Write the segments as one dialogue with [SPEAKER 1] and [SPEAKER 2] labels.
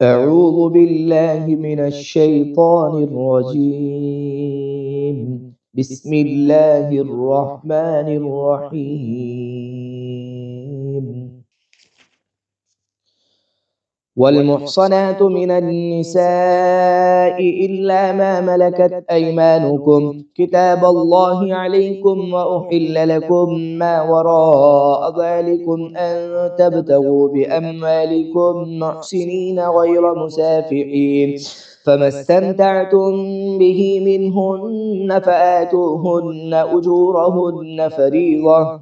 [SPEAKER 1] أعوذ بالله من الشيطان الرجيم. بسم الله الرحمن الرحيم. والمحصنات من النساء إلا ما ملكت أيمانكم كتاب الله عليكم، وأحل لكم ما وراء ذلكم أن تبتغوا بأموالكم محسنين غير مسافحين، فما استمتعتم به منهن فآتوهن أجورهن فريضة،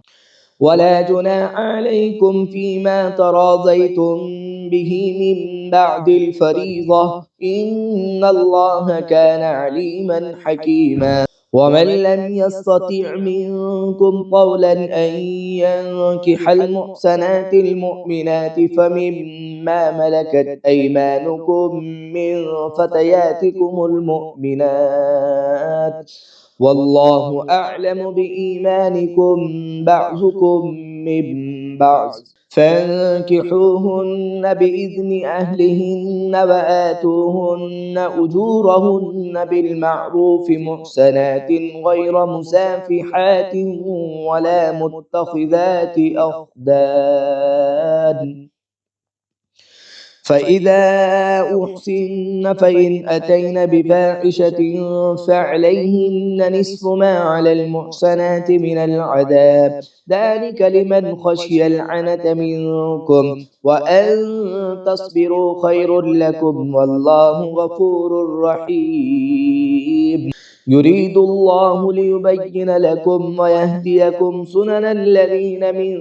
[SPEAKER 1] ولا جناح عليكم فيما تراضيتم به من بعد الفريضة، إن الله كان عليما حكيما. ومن لم يستطع منكم قولا أن ينكح المحسنات المؤمنات فمما ملكت أيمانكم من فتياتكم المؤمنات، والله أعلم بإيمانكم بعضكم من بعض، فانكحوهن بإذن أهلهن وآتوهن أجورهن بالمعروف محسنات غير مسافحات ولا متخذات أخدان، فإذا أحسن فإن أتين بفاحشة فعليهن نصف ما على المحسنات من العذاب، ذلك لمن خشي العنة منكم، وأن تصبروا خير لكم، والله غفور رحيم. يريد الله ليبين لكم ويهديكم سنن الذين من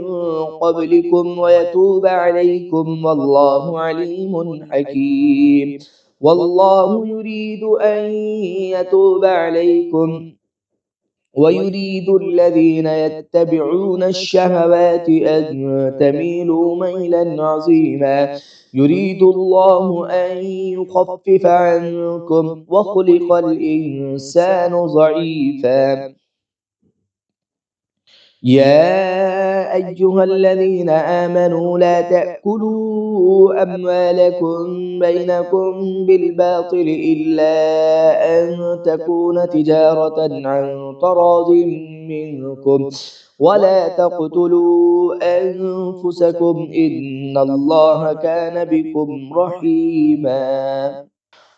[SPEAKER 1] قبلكم ويتوب عليكم، والله عليم حكيم. والله يريد أن يتوب عليكم ويريد الذين يتبعون الشهوات أن تميلوا ميلا عظيما. يريد الله أن يخفف عنكم وخلق الإنسان ضعيفا. يا أيها الذين آمنوا لا تأكلوا أموالكم بينكم بالباطل إلا أن تكون تجارة عن تراض منكم، ولا تقتلوا أنفسكم إن الله كان بكم رحيما।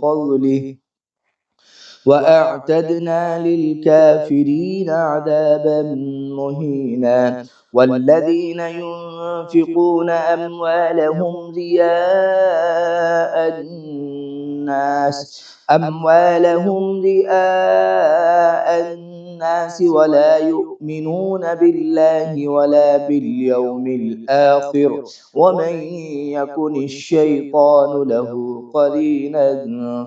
[SPEAKER 1] فضله وأعتدنا للكافرين عذابا مهينا والذين ينفقون أموالهم رئاء الناس ولا يؤمنون بالله ولا باليوم الآخر ومن يكن الشيطان له قرينا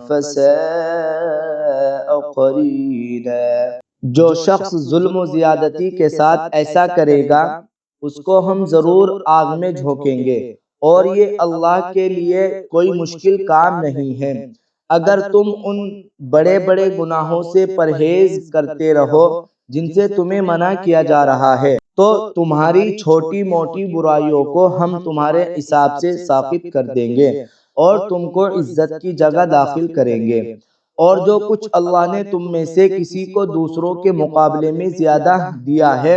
[SPEAKER 1] فساء قرینا۔ جو شخص ظلم و زیادتی کے ساتھ ایسا کرے گا اس کو ہم ضرور آگ میں جھونکیں گے، اور یہ اللہ کے لیے کوئی مشکل کام نہیں ہے۔ اگر تم ان بڑے بڑے گناہوں سے پرہیز کرتے رہو جن سے تمہیں منع کیا جا رہا ہے تو تمہاری چھوٹی موٹی برائیوں کو ہم تمہارے حساب سے ساقط کر دیں گے اور تم کو عزت کی جگہ داخل کریں گے۔ اور جو کچھ اللہ نے تم میں سے کسی کو دوسروں کے مقابلے میں زیادہ دیا ہے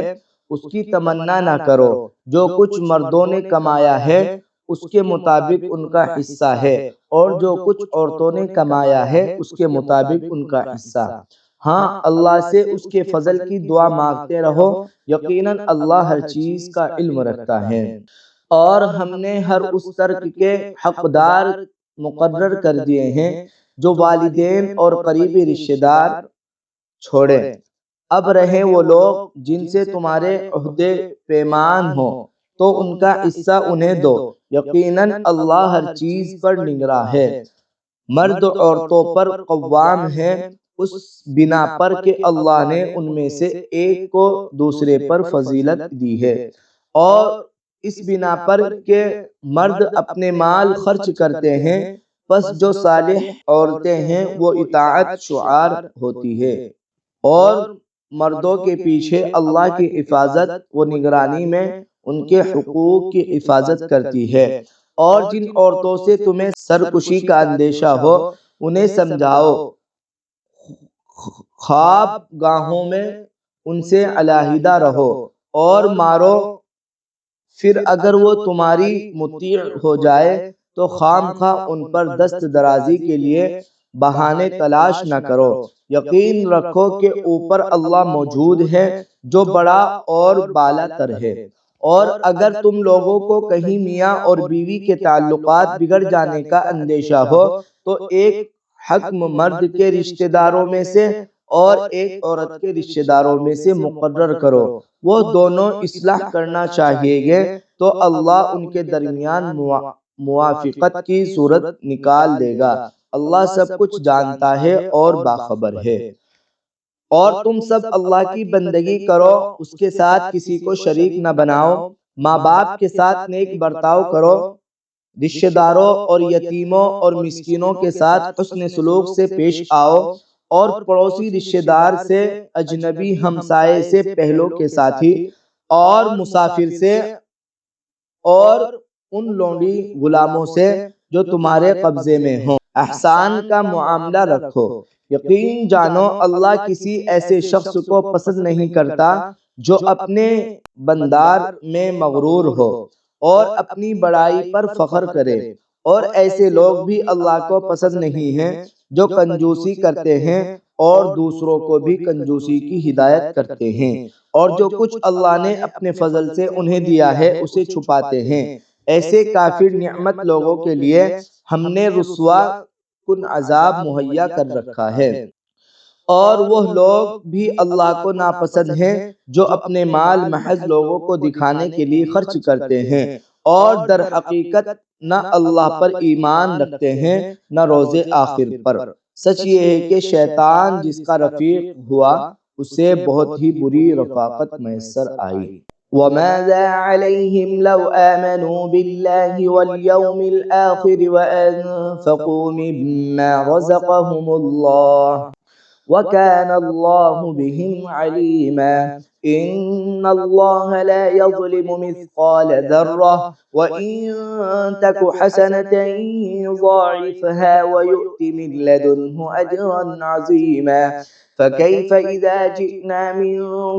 [SPEAKER 1] اس کی تمنا نہ کرو، جو کچھ مردوں نے کمایا ہے اس کے مطابق ان کا حصہ ہے، اور جو کچھ عورتوں نے کمایا ہے اس کے مطابق ان کا حصہ۔ ہاں، اللہ سے اس کے فضل کی دعا مانگتے رہو، یقیناً اللہ ہر چیز کا علم رکھتا ہے۔ اور ہم نے ہر اس ترک کے حقدار مقرر کر دیے ہیں جو والدین اور قریبی رشتہ دار چھوڑیں۔ اب رہیں وہ لوگ جن سے تمہارے عہدے پیمان ہو تو ان کا حصہ انہیں دو، یقیناً اللہ ہر چیز پر نگراں ہے۔ مرد عورتوں پر قوام ہیں اس بنا پر کہ اللہ نے ان میں سے ایک کو دوسرے پر فضیلت دی ہے، اور اس بنا پر کہ مرد اپنے مال خرچ کرتے ہیں، پس جو صالح عورتیں ہیں وہ اطاعت شعار ہوتی ہے، اور مردوں کے پیچھے اللہ کی حفاظت و نگرانی میں ان کے حقوق کی حفاظت کرتی ہے۔ اور جن عورتوں سے تمہیں سرکشی کا اندیشہ ہو انہیں سمجھاؤ، خواب گاہوں میں ان سے علیحدہ رہو اور مارو، پھر اگر وہ تمہاری مطیع ہو جائے تو خام خواہ ان پر دست درازی کے لیے بہانے تلاش نہ کرو۔ یقین رکھو کہ اوپر اللہ موجود ہے جو بڑا اور بالا تر ہے۔ اور اگر تم لوگوں کو کہیں میاں اور بیوی کے تعلقات بگڑ جانے کا اندیشہ ہو تو ایک حکم مرد کے رشتہ داروں میں سے اور ایک عورت کے رشتہ داروں میں سے مقرر کرو، وہ دونوں اصلاح کرنا چاہیے گے تو اللہ ان کے درمیان موافقت کی صورت نکال دے گا۔ اللہ سب کچھ جانتا ہے اور باخبر ہے۔ اور تم سب اللہ کی بندگی کرو، اس کے ساتھ کسی کو شریک نہ بناؤ، ماں باپ کے ساتھ نیک برتاؤ کرو، رشتہ داروں اور یتیموں اور مسکینوں کے ساتھ حسن سلوک سے پیش آؤ، اور پڑوسی رشتہ دار سے، اجنبی ہمسائے سے، پہلو کے ساتھی اور مسافر سے، اور ان لونڈی غلاموں سے جو تمہارے قبضے میں ہوں احسان کا معاملہ رکھو۔ یقین جانو اللہ کسی ایسے شخص کو پسند نہیں کرتا جو اپنے بندار میں مغرور ہو اور اپنی بڑائی پر فخر کرے، اور ایسے لوگ بھی اللہ کو پسند نہیں ہیں جو کنجوسی کرتے ہیں اور دوسروں کو بھی کنجوسی کی ہدایت کرتے ہیں، اور جو کچھ اللہ نے اپنے فضل سے انہیں دیا ہے اسے چھپاتے ہیں۔ ایسے کافر نعمت لوگوں کے لیے ہم نے رسوا کن عذاب مہیا کر رکھا ہے، اور وہ لوگ بھی اللہ کو ناپسند ہیں جو اپنے مال محض لوگوں کو دکھانے کے لیے خرچ کرتے ہیں، اور در حقیقت نہ اللہ پر ایمان رکھتے ہیں نہ روز آخر پر۔ سچ یہ ہے کہ شیطان جس کا رفیق ہوا اسے بہت ہی بری رفاقت میسر آئی۔ وَمَاذَا عَلَيْهِمْ لَوْ آمَنُوا بِاللَّهِ وَالْيَوْمِ الْآخِرِ وَأَنفَقُوا مِمَّا رَزَقَهُمُ اللَّهُ وَكَانَ اللَّهُ بِهِمْ عَلِيمًا۔ إِنَّ اللَّهَ لَا يَظْلِمُ مِثْقَالَ ذَرَّةٍ وَإِن تَكُ حَسَنَةً يُضَاعِفْهَا وَيُؤْتِ مِن لَّدُنْهُ أَجْرًا عَظِيمًا۔ فَكَيْفَ إِذَا جِئْنَا مِن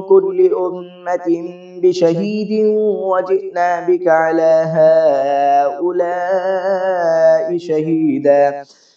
[SPEAKER 1] كُلِّ أُمَّةٍ بِشَهِيدٍ وَجِئْنَا بِكَ عَلَى هَٰؤُلَاءِ شَهِيدًا۔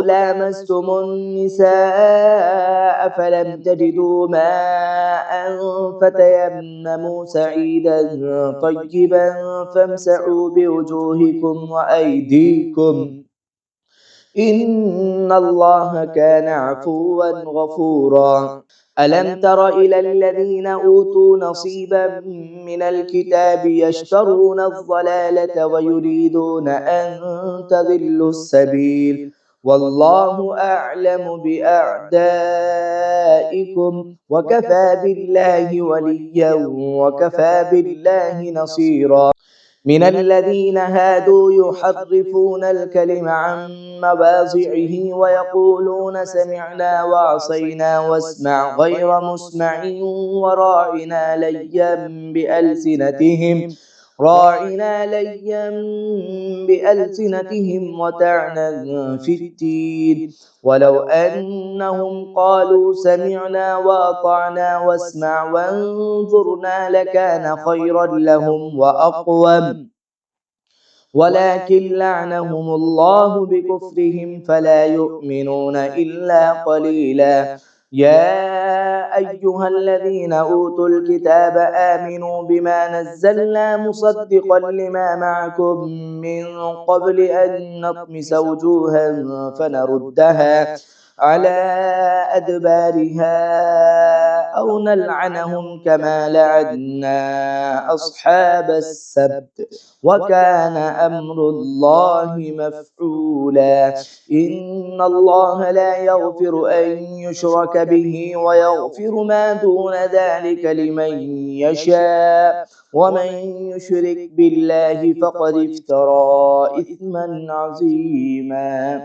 [SPEAKER 1] لامستم النساء فلم تجدوا ماء فتيمموا سعيدا طيبا فامسحوا بوجوهكم وأيديكم إن الله كان عفوا غفورا ألم تر إلى الذين أوتوا نصيبا من الكتاب يشترون الضلالة ويريدون أن تضلوا السبيل والله أعلم بأعدائكم وكفى بالله وليا وكفى بالله نصيرا من الذين هادوا يحرفون الكلم عن مواضعه ويقولون سمعنا وعصينا واسمع غير مسمع راعنا ليا بألسنتهم وطعنا في الدين ولو أنهم قالوا سمعنا وأطعنا واسمع وانظرنا لكان خيرا لهم وأقوم ولكن لعنهم الله بكفرهم فلا يؤمنون إلا قليلا يا أيها الذين أوتوا الكتاب آمنوا بما نزلنا مصدقا لما معكم من قبل أن نطمس وجوها فنردها على أدبارها أو نلعنهم كما لعنا أصحاب السبت وكان أمر الله مفعولا إن الله لا يغفر أن يشرك به ويغفر ما دون ذلك لمن يشاء ومن يشرك بالله فقد افترى إثما عظيما।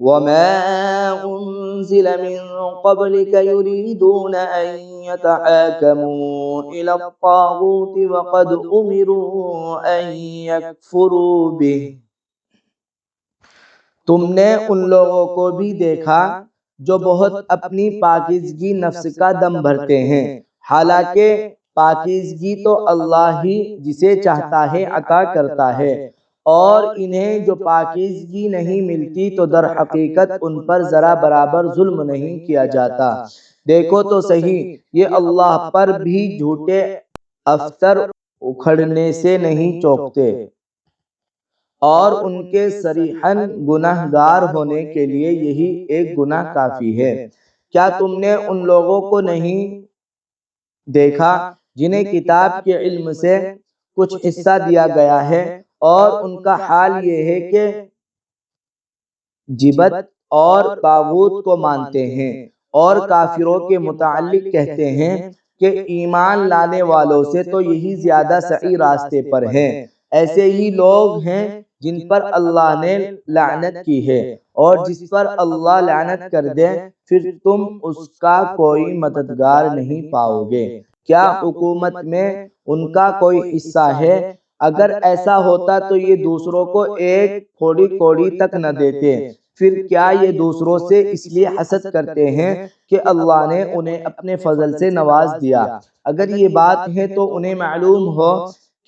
[SPEAKER 1] وما أنزل من قبلك يريدون أن يتحاكموا إلى الطاغوت وقد أمروا أن يكفروا به تم نے ان لوگوں کو بھی دیکھا جو بہت اپنی پاکیزگی نفس کا دم بھرتے ہیں، حالانکہ پاکیزگی تو اللہ ہی جسے چاہتا ہے عطا کرتا ہے، اور انہیں جو پاکیزگی نہیں ملتی تو در حقیقت ان پر ذرا برابر ظلم نہیں کیا جاتا۔ دیکھو تو صحیح، یہ اللہ پر بھی جھوٹے افطر اکھڑنے سے نہیں چوکتے، اور ان کے صریحاً گناہ گار ہونے کے لیے یہی ایک گناہ کافی ہے۔ کیا تم نے ان لوگوں کو نہیں دیکھا جنہیں کتاب کے علم سے کچھ حصہ دیا گیا ہے، اور ان کا حال یہ ہے کہ جبت اور طاغوت کو مانتے ہیں، اور کافروں کے متعلق کہتے ہیں کہ ایمان لانے والوں سے تو یہی زیادہ صحیح راستے پر ہیں۔ ایسے ہی لوگ ہیں جن پر اللہ نے لعنت کی ہے، اور جس پر اللہ لعنت کر دے پھر تم اس کا کوئی مددگار نہیں پاؤ گے۔ کیا حکومت میں ان کا کوئی حصہ ہے؟ اگر ایسا ہوتا تو یہ دوسروں کو ایک تھوڑی کوڑی تک نہ دیتے، پھر کیا یہ دوسروں سے اس لیے حسد کرتے ہیں کہ اللہ نے انہیں اپنے فضل سے نواز دیا؟ اگر یہ بات ہے تو انہیں معلوم ہو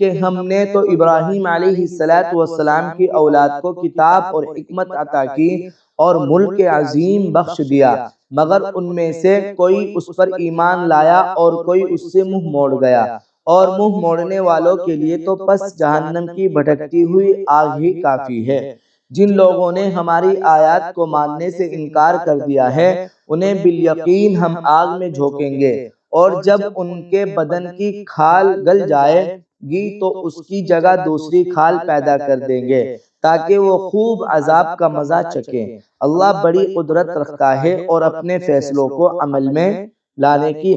[SPEAKER 1] کہ ہم نے تو ابراہیم علیہ السلام کی اولاد کو کتاب اور حکمت عطا کی اور ملک عظیم بخش دیا، مگر ان میں سے کوئی اس پر ایمان لایا اور کوئی اس سے منہ موڑ گیا، اور منہ موڑنے والوں کے لیے تو پس جہنم کی بھٹکتی ہوئی آگ ہی کافی ہے۔ جن لوگوں نے ہماری آیات کو ماننے سے انکار کر دیا ہے، انہیں بالیقین ہم آگ میں جھونکیں گے، اور جب ان کے بدن کی کھال گل جائے گی تو اس کی جگہ دوسری کھال پیدا کر دیں گے تاکہ وہ خوب عذاب کا مزہ چکیں۔ اللہ بڑی قدرت رکھتا ہے اور اپنے فیصلوں کو عمل میں لانے کی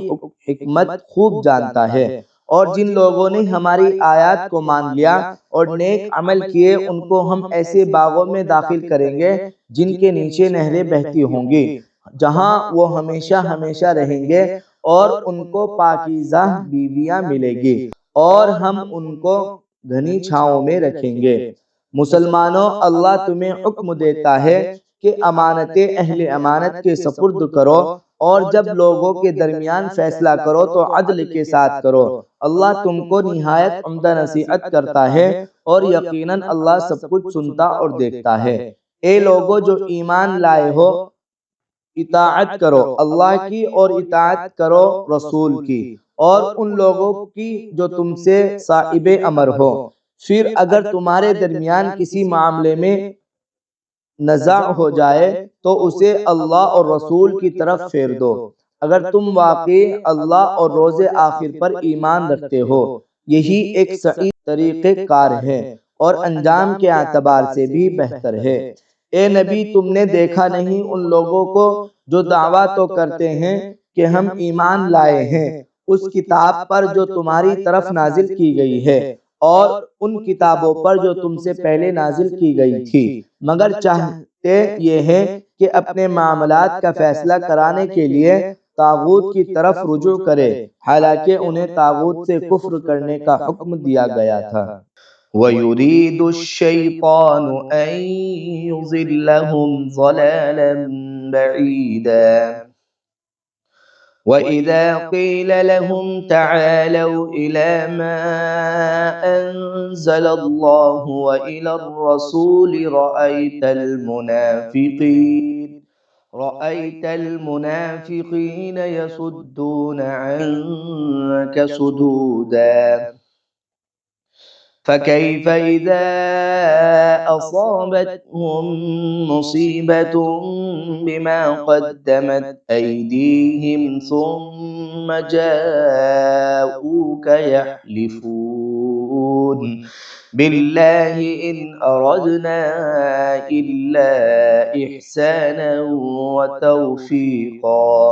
[SPEAKER 1] حکمت خوب جانتا ہے۔ اور جن لوگوں نے ہماری آیات کو مان لیا اور نیک عمل کیے، ان کو ہم ایسے باغوں میں داخل کریں گے جن کے نیچے نہریں بہتی ہوں گی، جہاں وہ ہمیشہ ہمیشہ رہیں گے، اور ان کو پاکیزہ بیویاں ملے گی، اور ہم ان کو گھنی چھاؤں میں رکھیں گے۔ مسلمانوں، اللہ تمہیں حکم دیتا ہے کہ امانتیں اہل امانت کے سپرد کرو، اور جب لوگوں کے درمیان فیصلہ کرو تو عدل کے ساتھ کرو۔ اللہ تم کو نہایت عمدہ نصیحت کرتا ہے، اور یقیناً اللہ سب کچھ سنتا اور دیکھتا ہے۔ اے لوگو جو ایمان لائے ہو، اطاعت کرو اللہ کی اور اطاعت کرو رسول کی، اور ان لوگوں کی جو تم سے صاحب امر ہو۔ پھر اگر تمہارے درمیان کسی معاملے میں نزاع ہو جائے تو اسے اللہ اور رسول کی طرف پھیر دو، اگر تم واقعی اللہ اور روز آخر پر ایمان رکھتے ہو۔ یہی ایک صحیح طریقہ کار ہے، اور انجام کے اعتبار سے بھی بہتر ہے۔ اے نبی، تم نے دیکھا نہیں ان لوگوں کو جو دعویٰ تو کرتے ہیں کہ ہم ایمان لائے ہیں اس کتاب پر جو تمہاری طرف نازل کی گئی ہے، اور ان کتابوں پر جو تم سے پہلے نازل کی گئی تھی، مگر چاہتے یہ ہیں کہ اپنے معاملات کا فیصلہ کرانے کے لیے طاغوت کی طرف رجوع کرے، حالانکہ انہیں طاغوت سے کفر کرنے کا حکم دیا گیا تھا۔ وَيُرِيدُ الشَّيْطَانُ أَن يُضِلَّهُمْ ضَلَالًا بَعِيدًا وَإِذَا قِيلَ لَهُمْ تَعَالَوْا إِلَى مَا أَنزَلَ اللَّهُ وَإِلَى الرَّسُولِ رَأَيْتَ الْمُنَافِقِينَ يَصُدُّونَ عَنكَ صُدُودًا فَكَيْفَ إِذَا أَصَابَتْهُم مُّصِيبَةٌ بِمَا قَدَّمَتْ أَيْدِيهِمْ ثُمَّ جَاءُوكَ يَحْلِفُونَ بِاللَّهِ إِنْ أَرَدْنَا إِلَّا إِحْسَانًا وَتَوْفِيقًا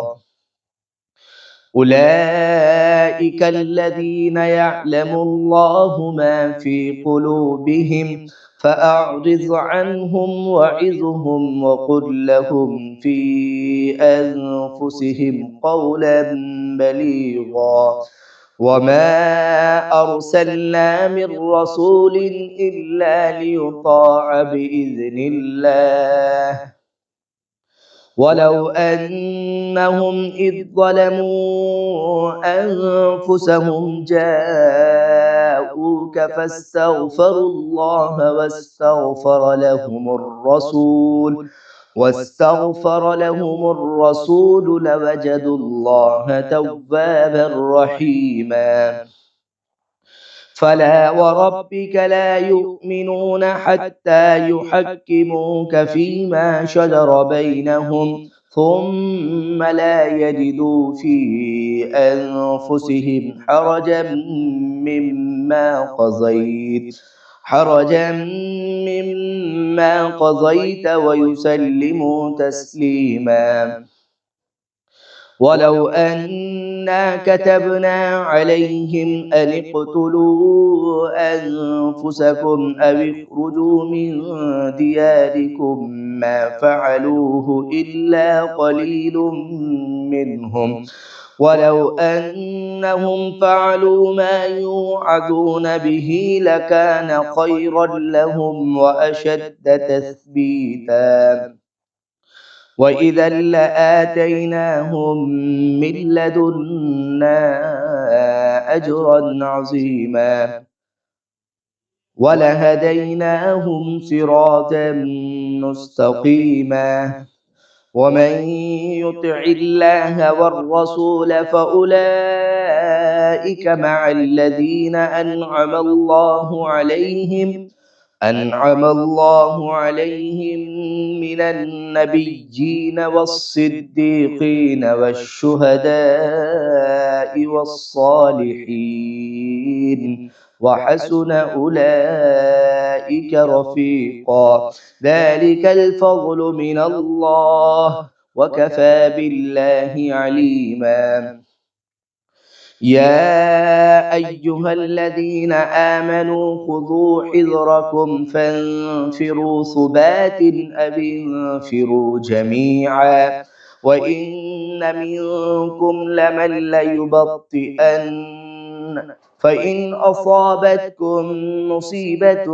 [SPEAKER 1] أولئك الذين يعلم الله ما في قلوبهم فأعرض عنهم وعظهم وقل لهم في أنفسهم قولا بليغا وما أرسلنا من رسول إلا ليطاع بإذن الله ولو أنهم إذ ظلموا أنفسهم جاءوك فاستغفروا الله واستغفر لهم الرسول لوجدوا الله توابا رحيما فلا وربك لا يؤمنون حتى يحكموك فيما شجر بينهم ثم لا يجدوا في أنفسهم حرجا مما قضيت ويسلموا تسليما ولو أنا كتبنا عليهم أن اقتلوا أنفسكم أو اخرجوا من دياركم ما فعلوه إلا قليل منهم ولو أنهم فعلوا ما يوعظون به لكان خيرا لهم وأشد تثبيتا وإذا لآتيناهم من لدنا أجرا عظيما ولهديناهم صراطا مستقيما ومن يطع الله والرسول فأولئك مع الذين أنعم الله عليهم من النبيين والصديقين والشهداء والصالحين وحسن أولئك رفيقا ذلك الفضل من الله وكفى بالله عليما يا أيها الذين آمنوا خذوا حذركم فانفروا ثبات أو انفروا جميعا وإن منكم لمن ليبطئن فإن أصابتكم مصيبة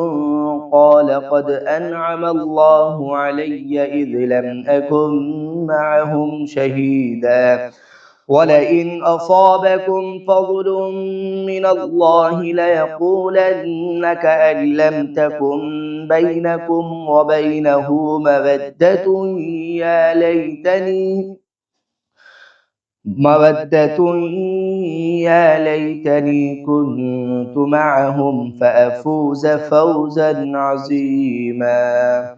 [SPEAKER 1] قال قد أنعم الله علي إذ لم أكن معهم شهيدا ولئن أصابكم فضل من الله ليقولن كأن لم تكن بينكم وبينه مودة يا ليتني كنت معهم فأفوز فوزا عظيما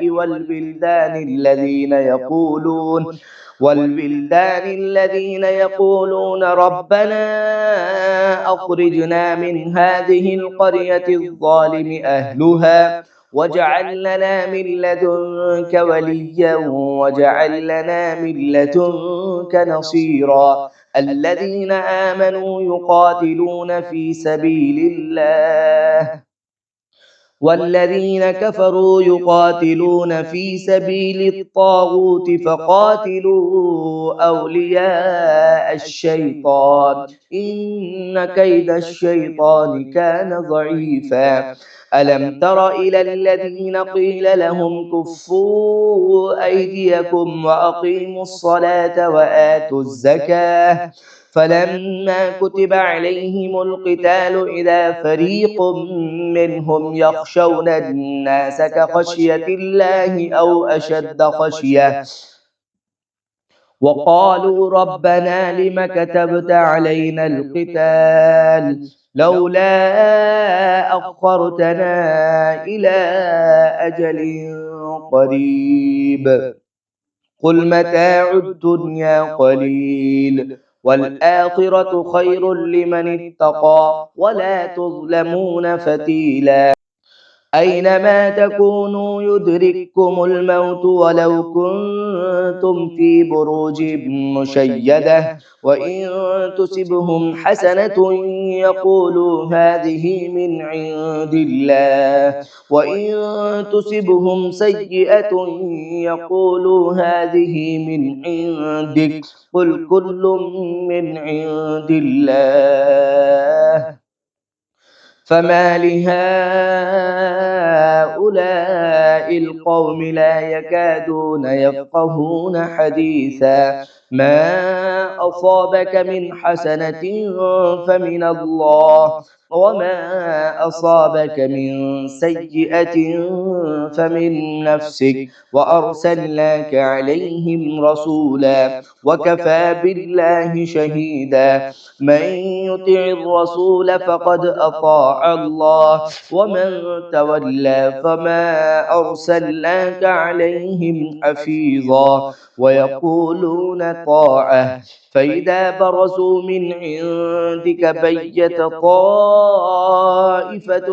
[SPEAKER 1] والولدان الذين ربنا أخرجنا من هذه القرية الظالم أهلها واجعل لنا من لدنك وليا واجعل لنا من لدنك نصيرا. الذين آمنوا يقاتلون في سبيل الله والذين كفروا يقاتلون في سبيل الطاغوت فقاتلوا أولياء الشيطان إن كيد الشيطان كان ضعيفا. ألم تر إلى الذين قيل لهم كفوا أيديكم وأقيموا الصلاة وآتوا الزكاة فلما كتب عليهم القتال إذا فريق منهم يخشون الناس كخشية الله أو أشد خشية وقالوا ربنا لم كتبت علينا القتال لولا أخرتنا إلى أجل قريب قل متاع الدنيا قليل والآخرة خير لمن اتقى ولا تظلمون فتيلا. أينما تكونوا يدرككم الموت ولو كنتم في بروج مشيدة وإن تصبهم حسنة يقولوا هذه من عند الله وإن تصبهم سيئة يقولوا هذه من عندك قل كل من عند الله فما لهؤلاء القوم لا يكادون يفقهون حديثا. ما أصابك من حسنة فمن الله وما أصابك من سيئة فمن نفسك وأرسلناك عليهم رسولا وكفى بالله شهيدا من يطع الرسول فقد أطاع الله ومن تولى فما أرسلناك عليهم حفيظا ويقولون طاعة فإذا برزوا من عندك بيت طائفة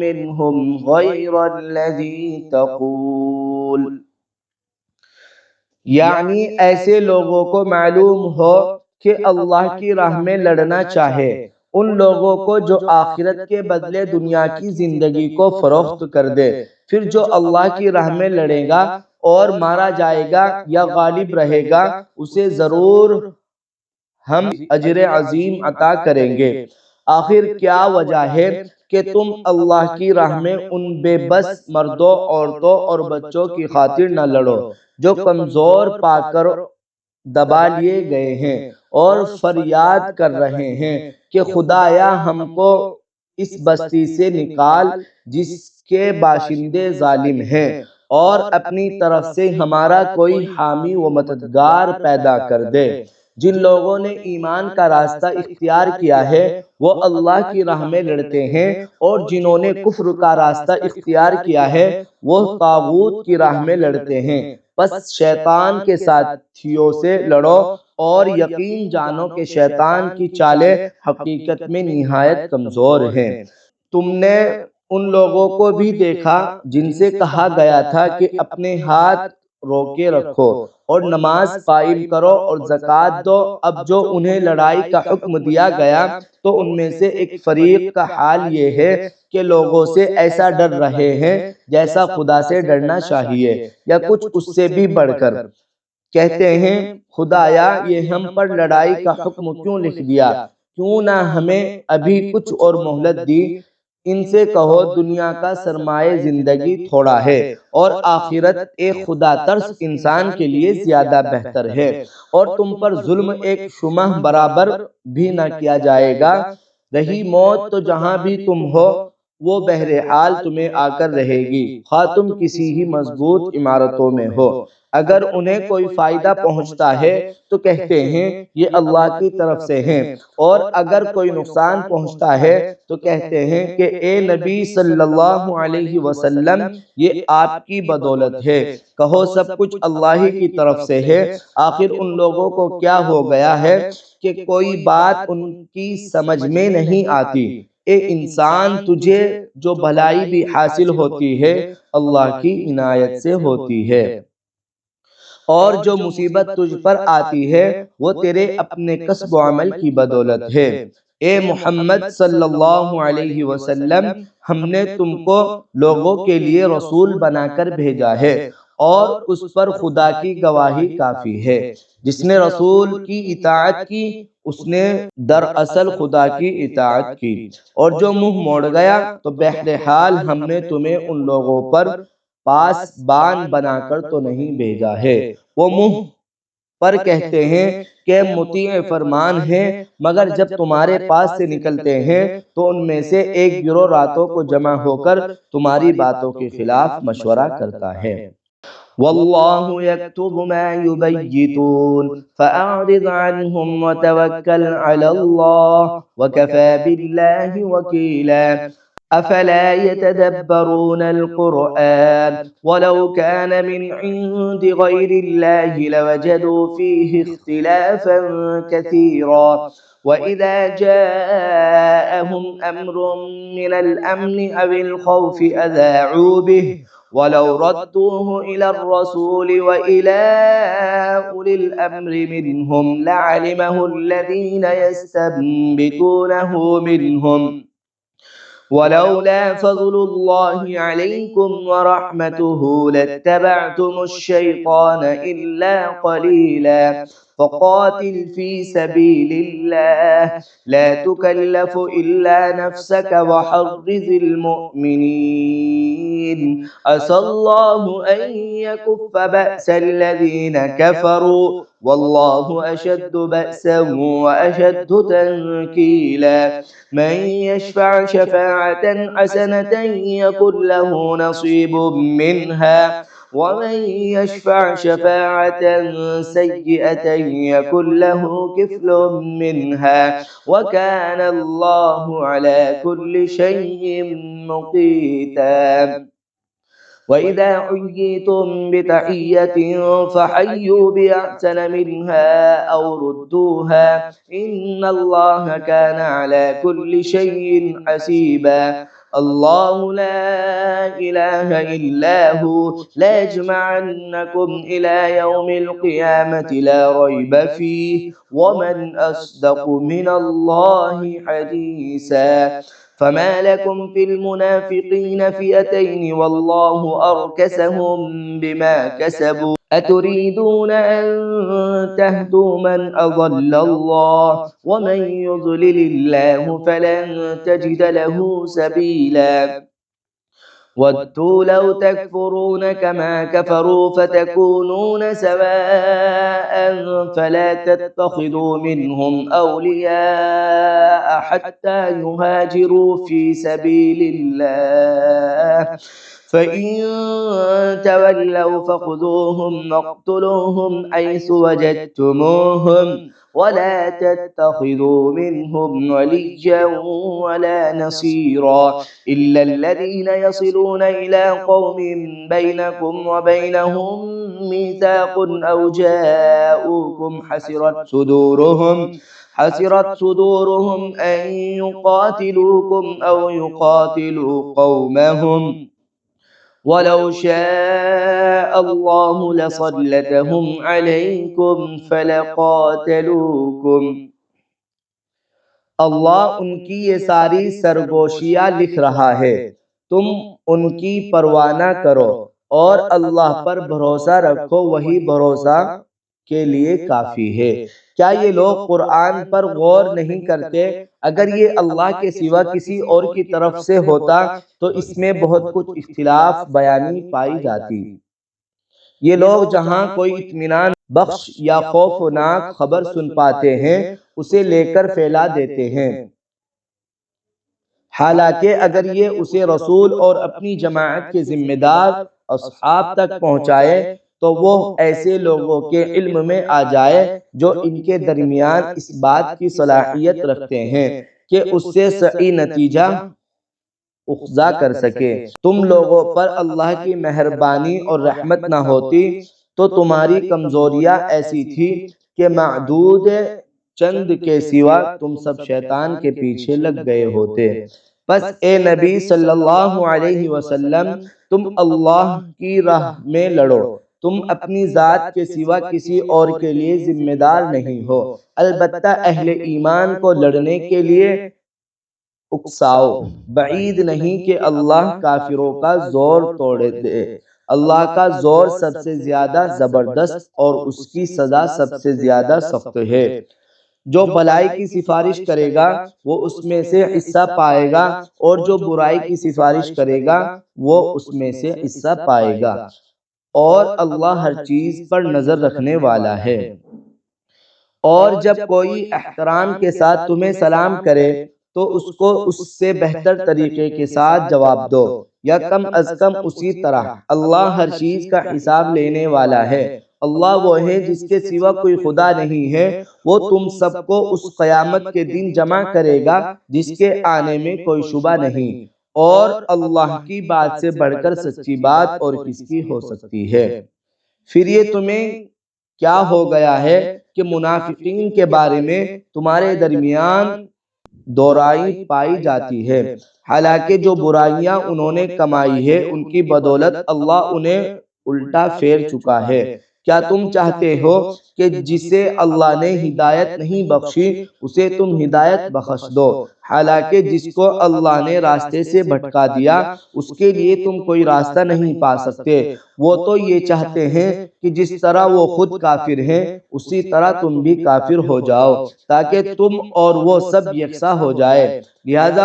[SPEAKER 1] منهم غير الذي تقول یعنی ایسے لوگوں کو معلوم ہو کہ اللہ کی راہ میں لڑنا چاہے ان لوگوں کو جو آخرت کے بدلے دنیا کی زندگی کو فروخت کر دے، پھر جو اللہ کی راہ میں لڑے گا اور مارا جائے گا یا غالب رہے گا اسے ضرور ہم اجر عظیم عطا کریں گے۔ آخر کیا وجہ ہے کہ تم اللہ کی راہ میں ان بے بس مردوں، عورتوں اور بچوں کی خاطر نہ لڑو جو کمزور پا کر دبا لیے گئے ہیں اور فریاد کر رہے ہیں کہ خدایا ہم کو اس بستی سے نکال جس کے باشندے ظالم ہیں، اور اپنی طرف سے ہمارا کوئی حامی و مددگار پیدا کر دے۔ جن لوگوں نے ایمان کا راستہ اختیار کیا ہے وہ اللہ کی راہ میں لڑتے ہیں، اور جنہوں نے کفر کا راستہ اختیار کیا ہے وہ طاغوت کی راہ میں لڑتے ہیں۔ پس شیطان کے ساتھیوں سے لڑو اور یقین جانو کہ شیطان کی چالیں حقیقت میں نہایت کمزور ہیں۔ تم نے ان لوگوں کو بھی دیکھا جن سے کہا گیا تھا کہ اپنے ہاتھ روکے رکھو اور نماز قائم کرو اور زکوٰۃ دو، اب جو انہیں لڑائی کا حکم دیا گیا تو ان میں سے ایک فریق کا حال یہ ہے کہ لوگوں سے ایسا ڈر رہے ہیں جیسا خدا سے ڈرنا چاہیے یا کچھ اس سے بھی بڑھ کر۔ کہتے ہیں خدایا یہ ہم پر لڑائی کا حکم کیوں لکھ دیا، کیوں نہ ہمیں ابھی کچھ اور مہلت دی۔ ان سے کہو دنیا کا سرمایہ زندگی تھوڑا ہے اور آخرت ایک خدا ترس انسان کے لیے زیادہ بہتر ہے، اور تم پر ظلم ایک شمع برابر بھی نہ کیا جائے گا۔ رہی موت تو جہاں بھی تم ہو وہ بہرحال تمہیں آ کر رہے گی، خواہ تم کسی ہی مضبوط عمارتوں میں ہو۔ اگر انہیں کوئی فائدہ پہنچتا ہے تو کہتے ہیں یہ اللہ کی طرف سے ہیں، اور اگر کوئی نقصان پہنچتا ہے تو کہتے ہیں کہ اے نبی صلی اللہ علیہ وسلم یہ آپ کی بدولت ہے۔ کہو سب کچھ اللہ ہی کی طرف سے ہے۔ آخر ان لوگوں کو کیا ہو گیا ہے کہ کوئی بات ان کی سمجھ میں نہیں آتی۔ اے انسان تجھے جو بھلائی بھی حاصل ہوتی ہے اللہ کی عنایت سے ہوتی ہے، اور جو مصیبت تجھ پر آتی ہے وہ تیرے اپنے کسب و عمل کی بدولت ہے۔ اے محمد صلی اللہ علیہ وسلم ہم نے تم کو لوگوں کے لیے رسول بنا کر بھیجا ہے، اور اس پر خدا کی گواہی کافی ہے۔ جس نے رسول کی اطاعت کی اس نے دراصل خدا کی اطاعت کی، اور جو منہ موڑ گیا تو بہرحال ہم نے تمہیں ان لوگوں پر پاسبان بنا کر تو نہیں بھیجا ہے۔ وہ منہ پر کہتے ہیں کہ مطیع فرمان ہیں، مگر جب تمہارے پاس سے نکلتے ہیں تو ان میں سے ایک گروہ راتوں کو جمع ہو کر تمہاری باتوں کے خلاف مشورہ کرتا ہے۔ واللہ یکتب ما یبیتون فاعرض عنہم وتوکل علی اللہ وکفی باللہ وکیلا۔ أفلا يتدبرون القرآن ولو كان من عند غير الله لوجدوا فيه اختلافا كثيرا وإذا جاءهم أمر من الأمن أو الخوف أذاعوا به ولو ردوه إلى الرسول وإلى أولي الأمر منهم لعلمه الذين يستنبطونه منهم ولولا فضل الله عليكم ورحمته لاتبعتم الشيطان إلا قليلا فقاتل في سبيل الله لا تكلف إلا نفسك وحرض المؤمنين المؤمنين عسى الله أن يكف بأس الذين كفروا والله أشد بأسا وأشد تنكيلا من يشفع شفاعة حسنة يكن له نصيب منها ومن يشفع شفاعة سيئة يكن له كفل منها وكان الله على كل شيء مقيتا وإذا حييتم بتحية فحيوا بأحسن منها أو ردوها إن الله كان على كل شيء حسيبا الله لا إله إلا هو لا يجمعنكم إلى يوم القيامة لا ريب فيه ومن أصدق من الله حديثا فما لكم في المنافقين فئتين والله أركسهم بما كسبوا أتريدون أن تهدوا من أضل الله ومن يضلل الله فلن تجد له سبيلا ودوا لو تكفرون كما كفروا فتكونون سواء فلا تتخذوا منهم أولياء حتى يهاجروا في سبيل الله فإن تولوا فخذوهم واقتلوهم حيث وجدتموهم ولا تتخذوا منهم وليا ولا نصيرا إلا الذين يصلون إلى قوم بينكم وبينهم ميثاق أو جاءوكم حسرت صدورهم أن يقاتلوكم أو يقاتلوا قومهم ولو شاء الله لسلطهم عليكم فلقاتلوكم اللہ ان کی یہ ساری سرگوشیاں لکھ رہا ہے تم ان کی پرواہ نہ کرو اور اللہ پر بھروسہ رکھو وہی بھروسہ کے لیے کافی ہے کیا یہ لوگ قرآن پر غور نہیں کرتے اگر یہ اللہ کے سوا کسی اور کی طرف سے ہوتا تو اس میں بہت کچھ اختلاف بیانی پائی جاتی یہ لوگ جہاں کوئی اطمینان بخش یا خوفناک خبر سن پاتے ہیں اسے لے کر پھیلا دیتے ہیں حالانکہ اگر یہ اسے رسول اور اپنی جماعت کے ذمہ دار اصحاب تک پہنچائے تو وہ ایسے لوگوں کے علم میں آ جائے جو ان کے درمیان اس بات کی صلاحیت رکھتے ہیں کہ اس سے صحیح نتیجہ اخذا کر سکے تم لوگوں پر اللہ کی مہربانی اور رحمت نہ ہوتی تو تمہاری کمزوریاں ایسی تھی کہ معدود چند کے سوا تم سب شیطان کے پیچھے لگ گئے ہوتے بس اے نبی صلی اللہ علیہ وسلم تم اللہ کی راہ میں لڑو تم اپنی ذات کے سوا کسی اور کے لیے ذمہ دار نہیں ہو البتہ اہل ایمان کو لڑنے کے لیے اکساؤ بعید نہیں کہ اللہ کافروں کا زور توڑ دے اللہ کا زور سب سے زیادہ زبردست اور اس کی سزا سب سے زیادہ سخت ہے جو بھلائی کی سفارش کرے گا وہ اس میں سے حصہ پائے گا اور جو برائی کی سفارش کرے گا وہ اس میں سے حصہ پائے گا اور اللہ ہر چیز پر نظر رکھنے والا ہے اور جب کوئی احترام کے ساتھ تمہیں سلام کرے تو اس کو اس سے بہتر طریقے کے ساتھ جواب دو یا کم از کم اسی طرح اللہ ہر چیز کا حساب لینے والا ہے اللہ وہ ہے جس کے سوا کوئی خدا نہیں ہے وہ تم سب کو اس قیامت کے دن جمع کرے گا جس کے آنے میں کوئی شبہ نہیں اور اللہ کی بات سے بڑھ کر سچی بات اور کس کی ہو سکتی ہے پھر یہ تمہیں کیا ہو گیا ہے کہ منافقین کے بارے میں تمہارے درمیان دورائی پائی جاتی ہے حالانکہ جو برائیاں انہوں نے کمائی ہے ان کی بدولت اللہ انہیں الٹا پھیر چکا ہے کیا تم چاہتے ہو کہ جسے اللہ نے ہدایت نہیں بخشی اسے تم ہدایت بخش دو حالانکہ جس کو اللہ نے راستے سے بھٹکا دیا اس کے لیے تم کوئی راستہ نہیں پا سکتے وہ تو یہ چاہتے ہیں کہ جس طرح وہ خود کافر ہیں اسی طرح تم بھی کافر ہو جاؤ تاکہ تم اور وہ سب یکساں ہو جائے لہذا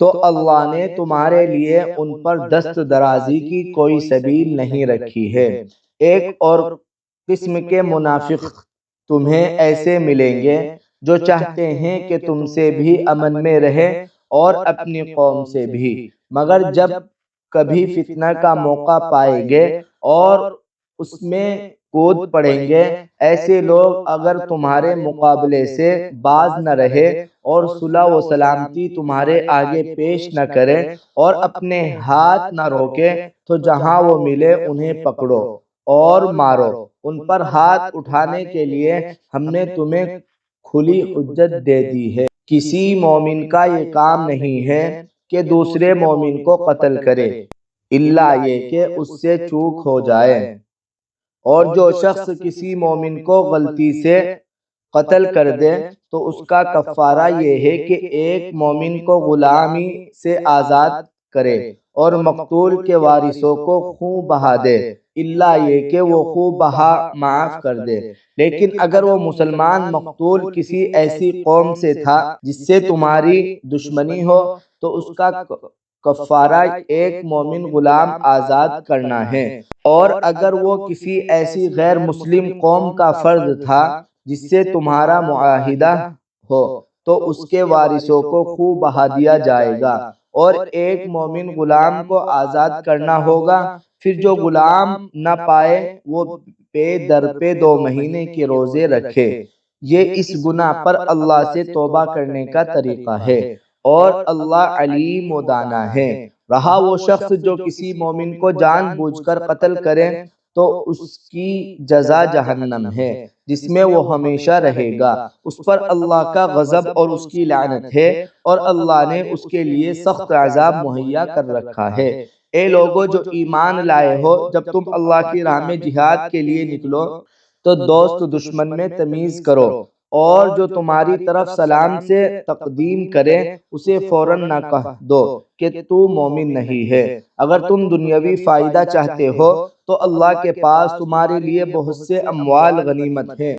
[SPEAKER 1] تو اللہ نے تمہارے لیے ان پر دست درازی کی کوئی سبیل نہیں رکھی ہے۔ ایک اور قسم کے منافق تمہیں ایسے ملیں گے جو چاہتے ہیں کہ تم سے بھی امن میں رہیں اور اپنی قوم سے بھی، مگر جب کبھی فتنہ کا موقع پائیں گے اور اس میں کود پڑیں گے، ایسے لوگ اگر تمہارے مقابلے سے باز نہ رہے اور صلح و سلامتی تمہارے آگے پیش نہ کریں اور اپنے ہاتھ نہ روکے، تو جہاں وہ ملے انہیں پکڑو اور مارو۔ ان پر ہاتھ اٹھانے کے لیے ہم نے تمہیں کھلی حجت دے دی ہے۔ کسی مومن کا یہ کام نہیں ہے کہ دوسرے مومن کو قتل کرے، الا یہ کہ اس سے چوک ہو جائے، اور جو شخص کسی مومن کو غلطی سے قتل کر دے تو اس کا کفارہ یہ ہے کہ ایک مومن کو غلامی سے آزاد کرے اور مقتول کے وارثوں کو خون بہا دے، الا یہ کہ وہ خون بہا معاف کر دے۔ لیکن اگر وہ مسلمان مقتول کسی ایسی قوم سے تھا جس سے تمہاری دشمنی ہو تو اس کا کفارہ ایک مومن غلام آزاد کرنا ہے، اور اگر وہ کسی ایسی غیر مسلم قوم کا فرد تھا جس سے تمہارا معاہدہ ہو تو اس کے وارثوں کو خون بہا دیا جائے گا، اور ایک مومن غلام کو آزاد کرنا ہوگا۔ پھر جو غلام نہ پائے وہ پے در پہ 2 مہینے کے روزے رکھے۔ یہ اس گناہ پر اللہ سے توبہ کرنے کا طریقہ ہے، اور اللہ علیم و دانا ہے۔ رہا وہ شخص جو کسی مومن کو جان بوجھ کر قتل کرے تو اس کی جزا جہنم ہے، جس میں وہ ہمیشہ رہے گا، اس پر اللہ کا غضب اور اس کی لعنت ہے، اور اللہ نے اس کے لیے سخت عذاب مہیا کر رکھا ہے۔ اے لوگو جو ایمان لائے ہو، جب تم اللہ کی راہ میں جہاد کے لیے نکلو تو دوست دشمن میں تمیز کرو، اور جو تمہاری طرف سلام سے تقدیم کرے اسے فوراً نہ کہہ دو کہ تو مومن نہیں ہے۔ اگر تم دنیاوی فائدہ چاہتے ہو تو اللہ کے پاس تمہارے لیے بہت سے اموال غنیمت ہیں،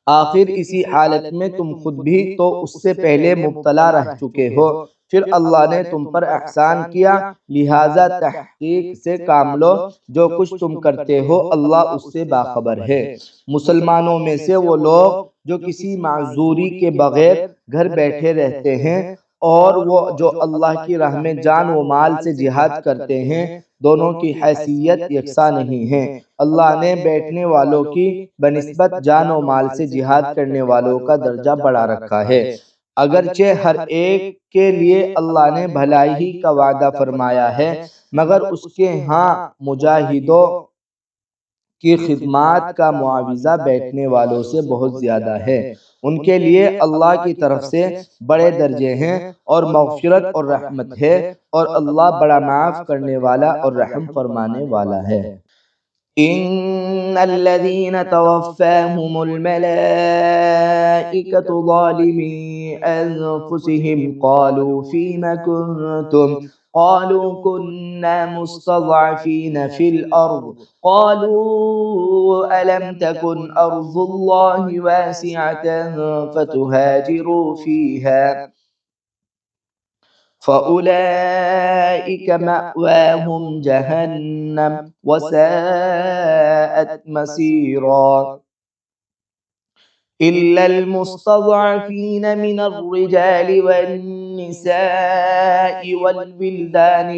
[SPEAKER 1] آخر اسی حالت میں تم خود بھی تو اس سے پہلے مبتلا رہ چکے ہو، پھر اللہ نے تم پر احسان کیا، لہذا تحقیق سے کام لو، جو کچھ تم کرتے ہو اللہ اس سے باخبر ہے۔ مسلمانوں میں سے وہ لوگ جو کسی معذوری کے بغیر گھر بیٹھے رہتے ہیں اور وہ جو اللہ کی راہ میں جان و مال سے جہاد کرتے ہیں، دونوں کی حیثیت یکساں نہیں ہے۔ اللہ نے بیٹھنے والوں کی بنسبت جان و مال سے جہاد کرنے والوں کا درجہ بڑھا رکھا ہے، اگرچہ ہر ایک کے لیے اللہ نے بھلائی ہی کا وعدہ فرمایا ہے، مگر اس کے ہاں مجاہدوں کی خدمات کا معاوضہ بیٹھنے والوں سے بہت زیادہ ہے۔ ان کے لیے اللہ کی طرف سے بڑے درجے ہیں اور مغفرت اور رحمت ہے، اور اللہ بڑا معاف کرنے والا اور رحم فرمانے والا ہے۔ إن الذين توفاهم الملائكة ظالمي أنفسهم قالوا فيم كنتم قالوا كنا مستضعفين في الأرض قالوا ألم تكن أرض الله واسعة فتهاجروا فيها فأولئك مأواهم جهنم وساءت مصيرا إلا المستضعفين من الرجال والنساء والولدان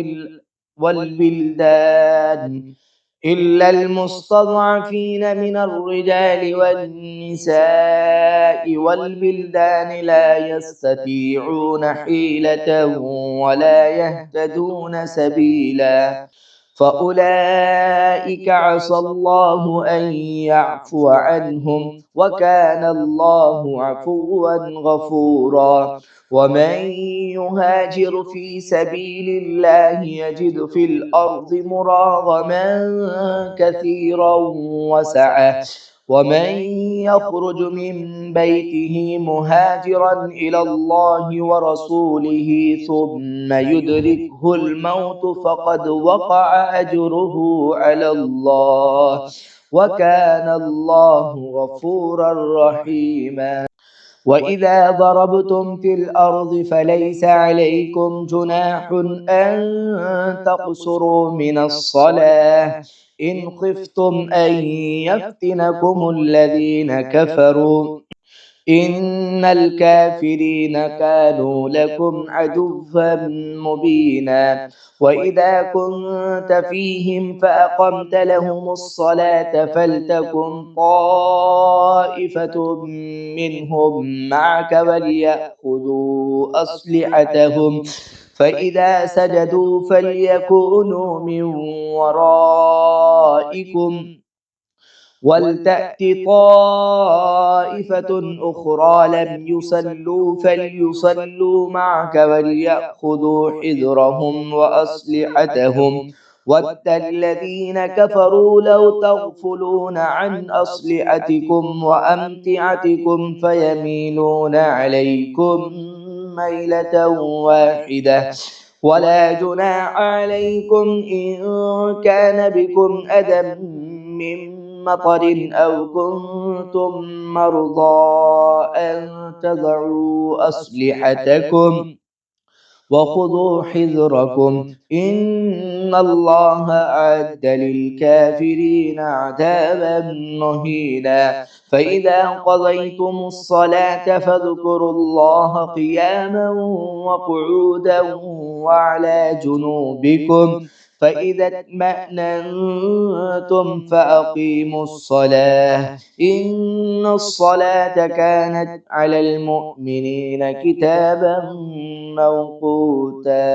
[SPEAKER 1] إلا المستضعفين من الرجال والنساء والبلدان لا يستطيعون حيلة ولا يهتدون سبيلا فأولئك عسى الله أن يعفو عنهم وكان الله عفوا غفورا ومن يهاجر في سبيل الله يجد في الأرض مراغما كثيرا وسعة ومن يخرج من بيته مهاجرا إلى الله ورسوله ثم يدركه الموت فقد وقع أجره على الله وكان الله غفورا رحيما۔ وَإِذَا ضَرَبْتُمْ فِي الْأَرْضِ فَلَيْسَ عَلَيْكُمْ جُنَاحٌ أَن تَقْصُرُوا مِنَ الصَّلَاةِ إِنْ خِفْتُمْ أَن يَفْتِنَكُمُ الَّذِينَ كَفَرُوا إن الكافرين كانوا لكم عدوا مبينا وإذا كنت فيهم فأقمت لهم الصلاة فلتكن طائفة منهم معك وليأخذوا أسلحتهم فإذا سجدوا فليكونوا من ورائكم ولتأت طائفة أخرى لم يصلوا فليصلوا معك وليأخذوا حذرهم وأسلحتهم ود الذين كفروا لو تغفلون عن أسلحتكم وأمتعتكم فيميلون عليكم ميلة واحدة ولا جناح عليكم إن كان بكم أذى من مطر أو كنتم مرضى أن تضعوا أسلحتكم وخذوا حذركم إن الله أعد للكافرين عذابا مهينا فإذا قضيتم الصلاة فاذكروا الله قياما وقعودا وعلى جنوبكم فإذا اطمأننتم فأقيموا الصلاة إن الصلاة كانت على المؤمنين كتابا موقوتا۔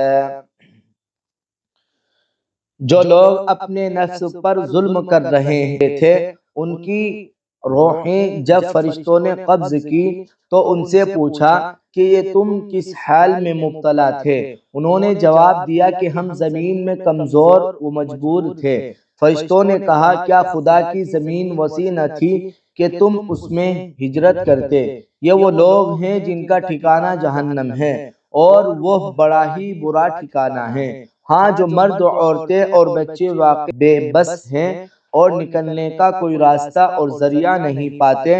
[SPEAKER 1] جو لوگ اپنے نفس پر ظلم کر رہے تھے ان کی روحیں جب فرشتوں نے قبض کی تو ان سے پوچھا کہ یہ تم کس حال میں مبتلا تھے؟ انہوں نے جواب دیا کہ ہم زمین میں کمزور و مجبور تھے۔ فرشتوں نے کہا کیا خدا کی زمین وسیع نہ تھی کہ تم اس میں ہجرت کرتے؟ یہ وہ لوگ ہیں جن کا ٹھکانہ جہنم ہے اور وہ بڑا ہی برا ٹھکانہ ہے۔ ہاں جو مرد و عورتیں اور بچے واقعی بے بس ہیں اور نکلنے کا کوئی راستہ اور ذریعہ نہیں پاتے،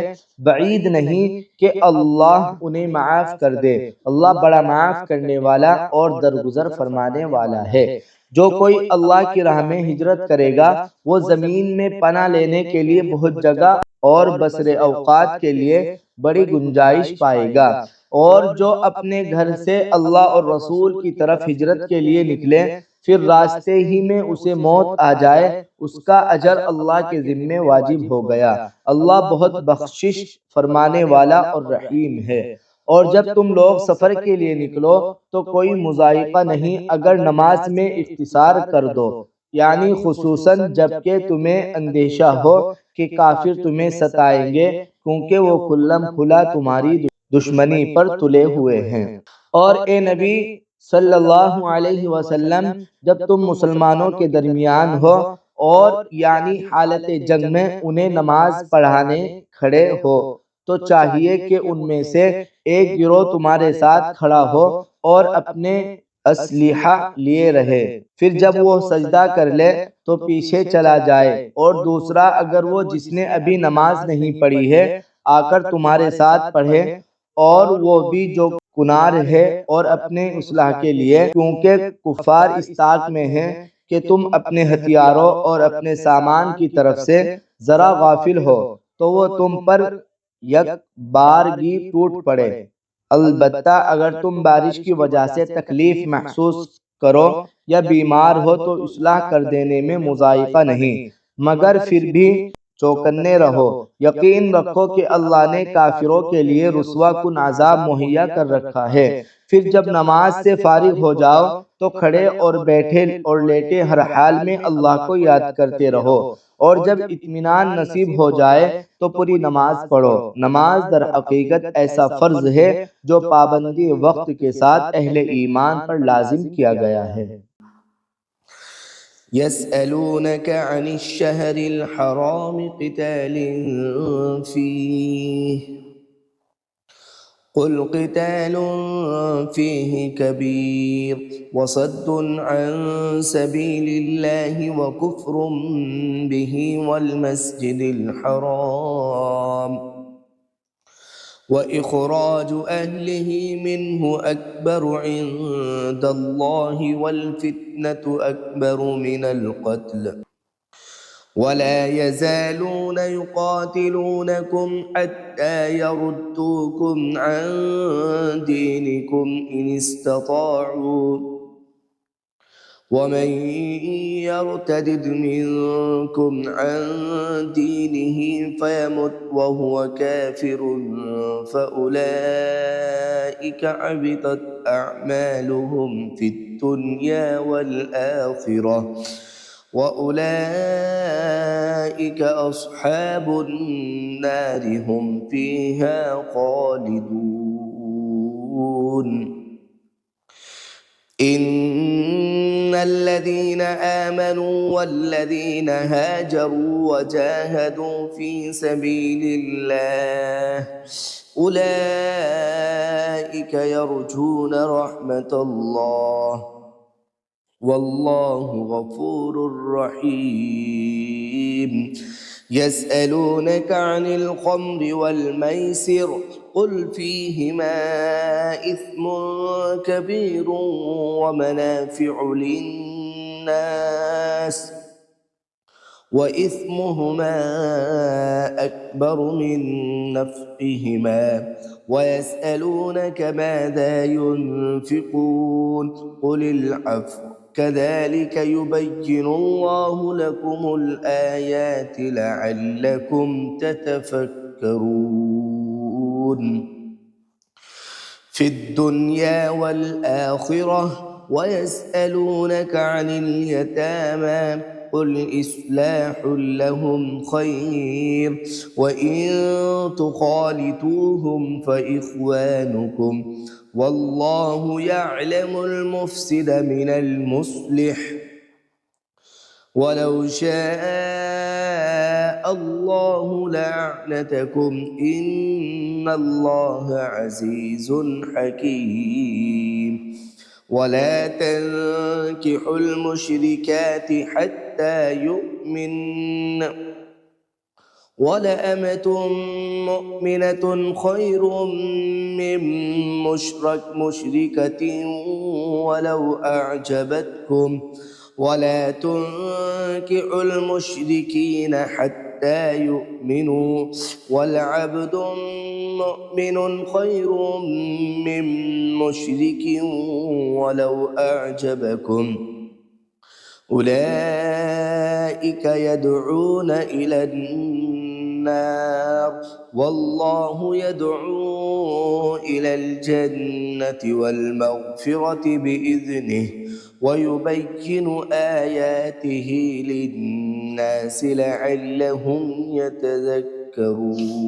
[SPEAKER 1] بعید نہیں کہ اللہ انہیں معاف کر دے۔ اللہ بڑا معاف کرنے والا اور درگزر فرمانے والا ہے۔ جو کوئی اللہ کی راہ میں ہجرت کرے گا وہ زمین میں پناہ لینے کے لیے بہت جگہ اور بسر اوقات کے لیے بڑی گنجائش پائے گا، اور جو اپنے گھر سے اللہ اور رسول کی طرف ہجرت کے لیے نکلے پھر راستے ہی میں اسے موت آ جائے اس کا اجر اللہ کے ذمے واجب ہو گیا۔ اللہ بہت بخشش فرمانے والا اور رحیم ہے۔ اور جب تم لوگ سفر کے لیے نکلو تو کوئی مضائقہ نہیں اگر نماز میں اختصار کر دو، یعنی خصوصاً جبکہ تمہیں اندیشہ ہو کہ کافر تمہیں ستائیں گے کیونکہ وہ کھلم کھلا تمہاری دشمنی پر تلے ہوئے ہیں۔ اور اے نبی صلی اللہ علیہ وسلم جب تم مسلمانوں کے درمیان ہو اور یعنی حالت جنگ میں انہیں نماز پڑھانے کھڑے ہو تو چاہیے کہ ان میں سے ایک گروہ تمہارے ساتھ کھڑا ہو اور اپنے اسلحہ لیے رہے، پھر جب وہ سجدہ کر لے تو پیچھے چلا جائے، اور دوسرا اگر وہ جس نے ابھی نماز نہیں پڑھی ہے آ کر تمہارے ساتھ پڑھے، اور وہ بھی جو کنار ہے اور اپنے اصلاح کے لیے، کیونکہ کفار اس طاق میں ہیں کہ تم اپنے ہتھیاروں اور اپنے سامان کی طرف سے ذرا غافل ہو تو وہ تم پر یک بارگی ٹوٹ پڑے۔ البتہ اگر تم بارش کی وجہ سے تکلیف محسوس کرو یا بیمار ہو تو اصلاح کر دینے میں مضائقہ نہیں، مگر پھر بھی چوکنے رہو۔ یقین رکھو کہ اللہ نے کافروں کے لیے رسوا کن عذاب مہیا کر رکھا ہے۔ پھر جب نماز سے فارغ ہو جاؤ تو کھڑے اور بیٹھے اور لیٹے ہر حال میں اللہ کو یاد کرتے رہو، اور جب اطمینان نصیب ہو جائے تو پوری نماز پڑھو۔ نماز در حقیقت ایسا فرض ہے جو پابندی وقت کے ساتھ اہل ایمان پر لازم کیا گیا ہے۔ يسألونك عن الشهر الحرام قتال فيه قل قتال فيه كبير وصد عن سبيل الله وكفر به والمسجد الحرام وإخراج أهله منه أكبر عند الله والفتنة أكبر من القتل ولا يزالون يقاتلونكم حتى يردوكم عن دينكم إن استطاعوا ومن يرتد منكم عن دينه فيمت وهو كافر فأولئك حبطت أعمالهم في الدنيا والآخرة وأولئك أصحاب النار هم فيها خالدون إن الذين آمنوا والذين هاجروا وجاهدوا في سبيل الله أولئك يرجون رحمة الله والله غفور رحيم يسألونك عن الخمر والميسر قل فيهما إثم كبير ومنافع للناس وإثمهما أكبر من نفعهما ويسألونك ماذا ينفقون قل العفو كذلك يبين الله لكم الآيات لعلكم تتفكرون في الدنيا والآخرة ويسألونك عن اليتامى قل إصلاح لهم خير وإن تخالطوهم فإخوانكم والله يعلم المفسد من المصلح ولو شاء الله لأعنتكم إن الله عزيز حكيم ولا تنكحوا المشركات حتى يؤمن ولأمة مؤمنة خير من مشركة ولو أعجبتكم ولا تنكحوا المشركين حتى يؤمنوا ولعبد مؤمن خير من مشرك ولو أعجبكم أولئك يدعون إلى النار والله يدعو إلى الجنة والمغفرة بإذنه ويبين آياته للناس لعلهم يتذكرون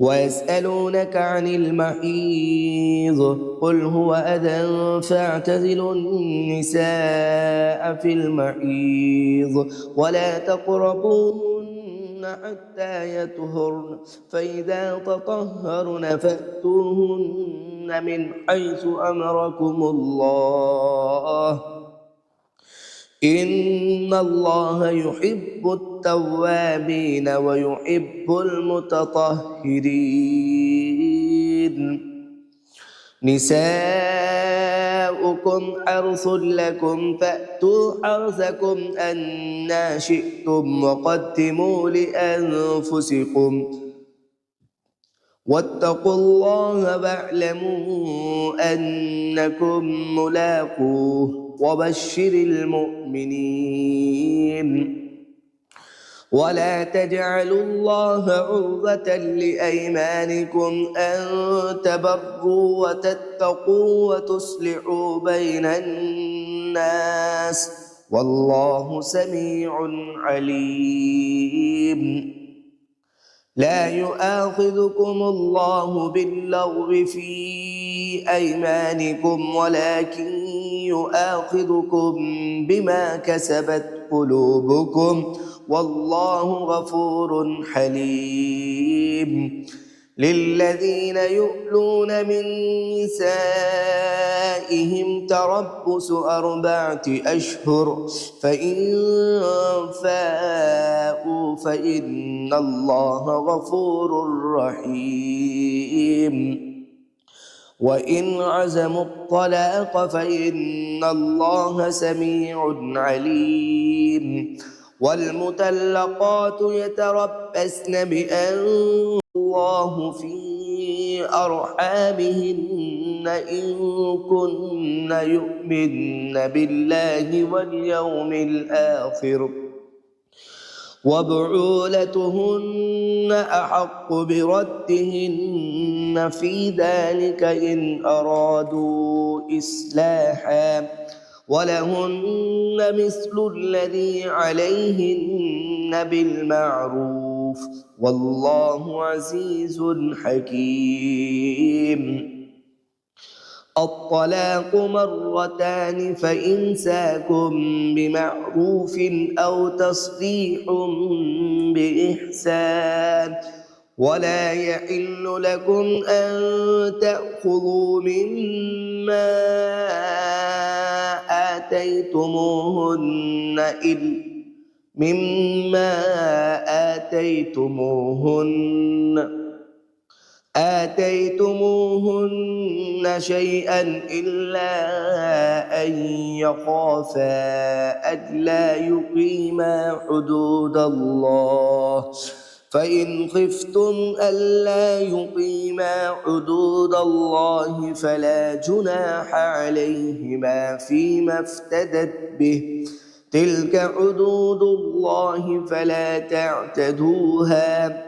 [SPEAKER 1] ويسألونك عن المحيض قل هو أذى فاعتزلوا النساء في المحيض ولا تقربوهن حتى يطهرن فإذا تطهرن فأتوهن من حيث أمركم الله إن الله يحب التوابين ويحب المتطهرين. نساؤكم حرث لكم فأتوا حرثكم أنى شئتم وقدموا لأنفسكم واتقوا الله واعلموا أنكم ملاقوه وبشر المؤمنين. ولا تجعلوا الله عرضة لأيمانكم أن تبروا وتتقوا وتصلحوا بين الناس والله سميع عليم. لا يؤاخذكم الله باللغو في أيمانكم ولكن يؤاخذكم بما كسبت قلوبكم والله غفور حليم. للذين يؤلون من نسائهم تربص 4 أشهر فإن فاءوا فإن الله غفور رحيم. وإن عزموا الطلاق فإن الله سميع عليم. والمطلقات يتربصن بأنفسهن الله في أرحامهن إن كن يؤمن بالله واليوم الآخر وبعولتهن أحق بردهن في ذلك إن أرادوا إصلاحا ولهن مثل الذي عليهن بالمعروف والله عزيز حكيم. الطلاق مرتان فإمساكم بمعروف أو تصريح بإحسان ولا يحل لكم أن تأخذوا مما مما آتيتموهن شيئا إلا أن يخافا ألا يقيما حدود الله فإن خفتم ألا يقيما حدود الله فلا جناح عليهما فيما افتدت به تلك حدود الله فلا تعتدوها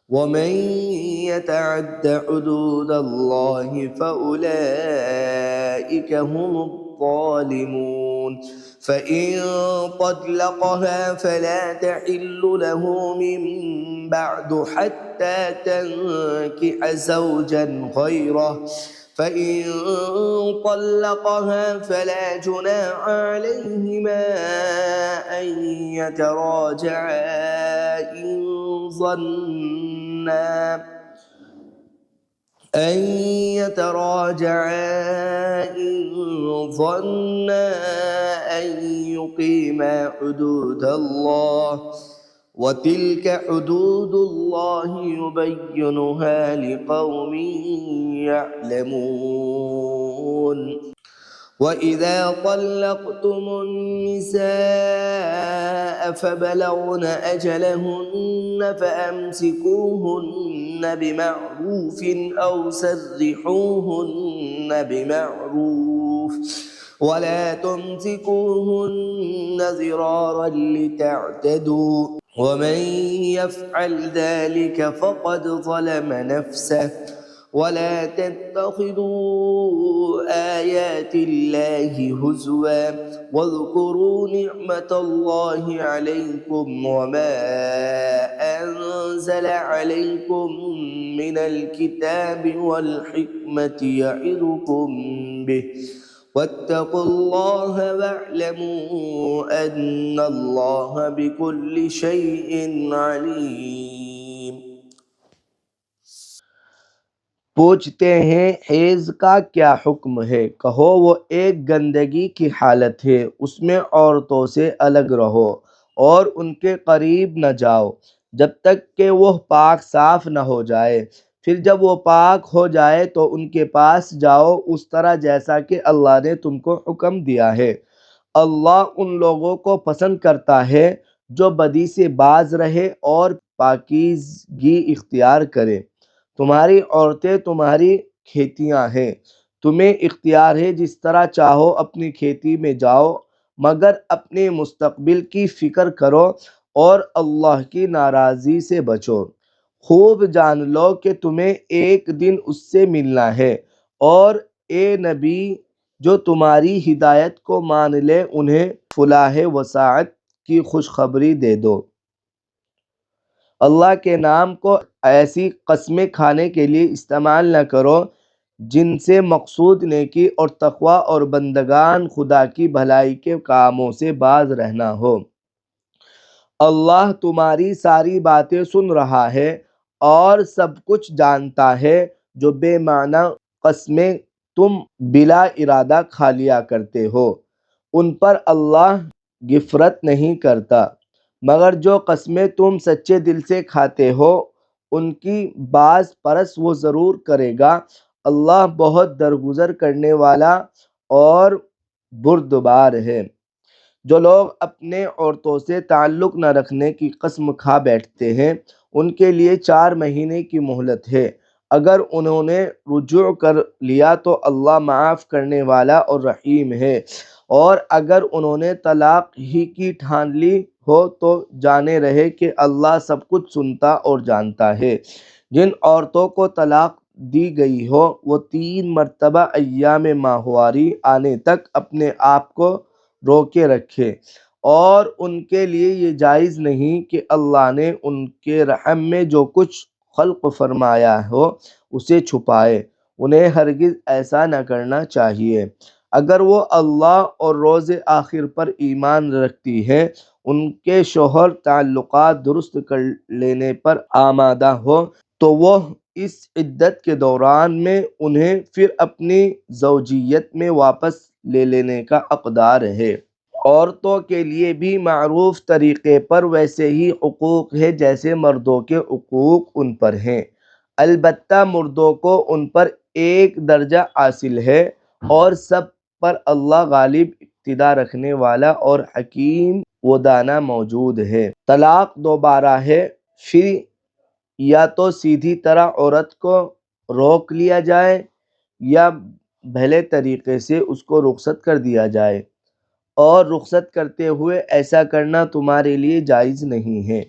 [SPEAKER 1] ومن يتعد حدود الله فأولئك هم الظالمون فإن طلقها فلا تحل له من بعد حتى تنكح زوجا غيره فإن طلقها فلا جناح عليهما أن يتراجعا إن ظنا أن يقيما حدود الله وتلك حدود الله يبينها لقوم يعلمون وإذا طلقتم النساء فبلغن أجلهن فأمسكوهن بمعروف أو سرحوهن بمعروف ولا تمسكوهن ضرارا لتعتدوا ومن يفعل ذلك فقد ظلم نفسه ولا تتخذوا آيات الله هزوا واذكروا نعمة الله عليكم وما أنزل عليكم من الكتاب والحكمة يعظكم به واتقوا الله واعلموا أن الله بكل شيء عليم. پوچھتے ہیں حیض کا کیا حکم ہے؟ کہو وہ ایک گندگی کی حالت ہے، اس میں عورتوں سے الگ رہو اور ان کے قریب نہ جاؤ جب تک کہ وہ پاک صاف نہ ہو جائے، پھر جب وہ پاک ہو جائے تو ان کے پاس جاؤ اس طرح جیسا کہ اللہ نے تم کو حکم دیا ہے۔ اللہ ان لوگوں کو پسند کرتا ہے جو بدی سے باز رہے اور پاکیزگی اختیار کرے۔ تمہاری عورتیں تمہاری کھیتیاں ہیں، تمہیں اختیار ہے جس طرح چاہو اپنی کھیتی میں جاؤ، مگر اپنے مستقبل کی فکر کرو اور اللہ کی ناراضی سے بچو۔ خوب جان لو کہ تمہیں ایک دن اس سے ملنا ہے، اور اے نبی جو تمہاری ہدایت کو مان لے انہیں فلاح وسعت کی خوشخبری دے دو۔ اللہ کے نام کو ایسی قسمیں کھانے کے لیے استعمال نہ کرو جن سے مقصود نیکی اور تقوی اور بندگان خدا کی بھلائی کے کاموں سے باز رہنا ہو۔ اللہ تمہاری ساری باتیں سن رہا ہے اور سب کچھ جانتا ہے۔ جو بے معنی قسمیں تم بلا ارادہ کھا لیا کرتے ہو ان پر اللہ غفرت نہیں کرتا، مگر جو قسمیں تم سچے دل سے کھاتے ہو ان کی باز پرس وہ ضرور کرے گا۔ اللہ بہت درگزر کرنے والا اور بردبار ہے۔ جو لوگ اپنے عورتوں سے تعلق نہ رکھنے کی قسم کھا بیٹھتے ہیں ان کے لیے 4 مہینے کی مہلت ہے۔ اگر انہوں نے رجوع کر لیا تو اللہ معاف کرنے والا اور رحیم ہے، اور اگر انہوں نے طلاق ہی کی ٹھان لی ہو تو جانے رہے کہ اللہ سب کچھ سنتا اور جانتا ہے۔ جن عورتوں کو طلاق دی گئی ہو وہ 3 مرتبہ ایام ماہواری آنے تک اپنے آپ کو روکے رکھے، اور ان کے لیے یہ جائز نہیں کہ اللہ نے ان کے رحم میں جو کچھ خلق فرمایا ہو اسے چھپائے۔ انہیں ہرگز ایسا نہ کرنا چاہیے۔ اگر وہ اللہ اور روز آخر پر ایمان رکھتی ہے، ان کے شوہر تعلقات درست کر لینے پر آمادہ ہو تو وہ اس عدت کے دوران میں انہیں پھر اپنی زوجیت میں واپس لے لینے کا اقدار ہے۔ عورتوں کے لیے بھی معروف طریقے پر ویسے ہی حقوق ہے جیسے مردوں کے حقوق ان پر ہیں، البتہ مردوں کو ان پر ایک درجہ حاصل ہے اور سب پر اللہ غالب اقتدار رکھنے والا اور حکیم و دانا موجود ہے۔ طلاق دوبارہ ہے، پھر یا تو سیدھی طرح عورت کو روک لیا جائے یا بھلے طریقے سے اس کو رخصت کر دیا جائے، اور رخصت کرتے ہوئے ایسا کرنا تمہارے لیے جائز نہیں ہے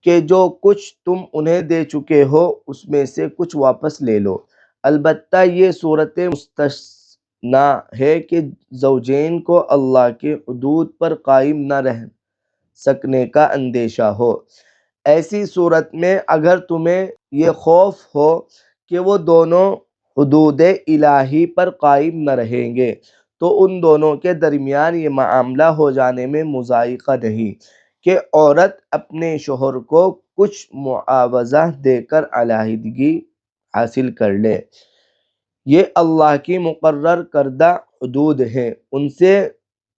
[SPEAKER 1] کہ جو کچھ تم انہیں دے چکے ہو اس میں سے کچھ واپس لے لو، البتہ یہ صورت مستثنیٰ ہے کہ زوجین کو اللہ کے حدود پر قائم نہ رہ سکنے کا اندیشہ ہو۔ ایسی صورت میں اگر تمہیں یہ خوف ہو کہ وہ دونوں حدود الہی پر قائم نہ رہیں گے تو ان دونوں کے درمیان یہ معاملہ ہو جانے میں مضائقہ نہیں کہ عورت اپنے شوہر کو کچھ معاوضہ دے کر علیحدگی حاصل کر لے۔ یہ اللہ کی مقرر کردہ حدود ہیں، ان سے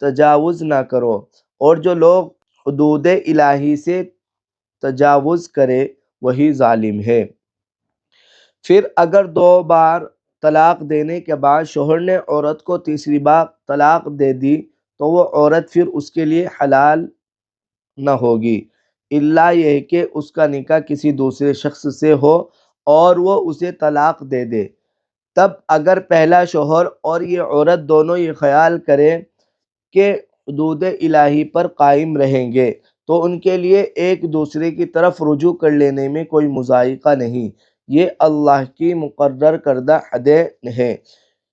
[SPEAKER 1] تجاوز نہ کرو، اور جو لوگ حدود الہی سے تجاوز کرے وہی ظالم ہے۔ پھر اگر 2 بار طلاق دینے کے بعد شوہر نے عورت کو تیسری بار طلاق دے دی تو وہ عورت پھر اس کے لیے حلال نہ ہوگی، الا یہ کہ اس کا نکاح کسی دوسرے شخص سے ہو اور وہ اسے طلاق دے دے۔ تب اگر پہلا شوہر اور یہ عورت دونوں یہ خیال کریں کہ حدود الہی پر قائم رہیں گے تو ان کے لیے ایک دوسرے کی طرف رجوع کر لینے میں کوئی مضائقہ نہیں۔ یہ اللہ کی مقرر کردہ حدیں ہیں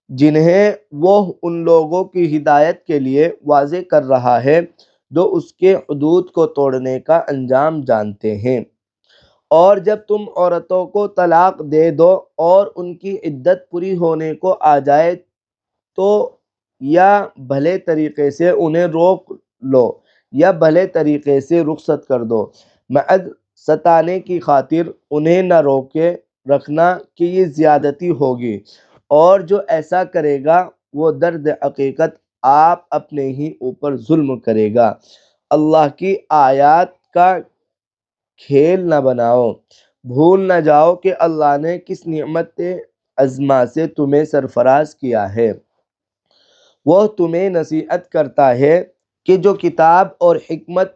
[SPEAKER 1] جنہیں وہ ان لوگوں کی ہدایت کے لیے واضح کر رہا ہے جو اس کے حدود کو توڑنے کا انجام جانتے ہیں۔ اور جب تم عورتوں کو طلاق دے دو اور ان کی عدت پوری ہونے کو آ جائے تو یا بھلے طریقے سے انہیں روک لو یا بھلے طریقے سے رخصت کر دو، محض ستانے کی خاطر انہیں نہ روکے رکھنا کہ یہ زیادتی ہوگی، اور جو ایسا کرے گا وہ درد حقیقت آپ اپنے ہی اوپر ظلم کرے گا۔ اللہ کی آیات کا کھیل نہ بناؤ، بھول نہ جاؤ کہ اللہ نے کس نعمت عظمہ سے تمہیں سرفراز کیا ہے۔ وہ تمہیں نصیحت کرتا ہے کہ جو کتاب اور حکمت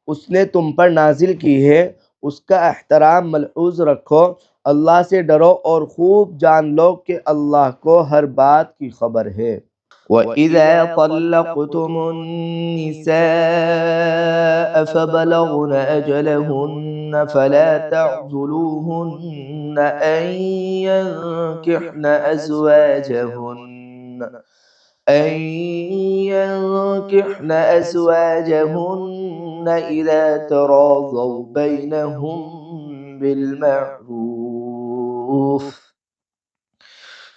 [SPEAKER 1] اس نے تم پر نازل کی ہے اس کا احترام ملحوظ رکھو، اللہ سے ڈرو اور خوب جان لو کہ اللہ کو ہر بات کی خبر ہے۔ وَإِذَا طَلَّقْتُمُ النِّسَاءَ فَبَلَغْنَ أَجَلَهُنَّ فَلَا تَعْضُلُوهُنَّ أَن ينكحن أزواجهن إذا تراضوا بينهم بالمعروف،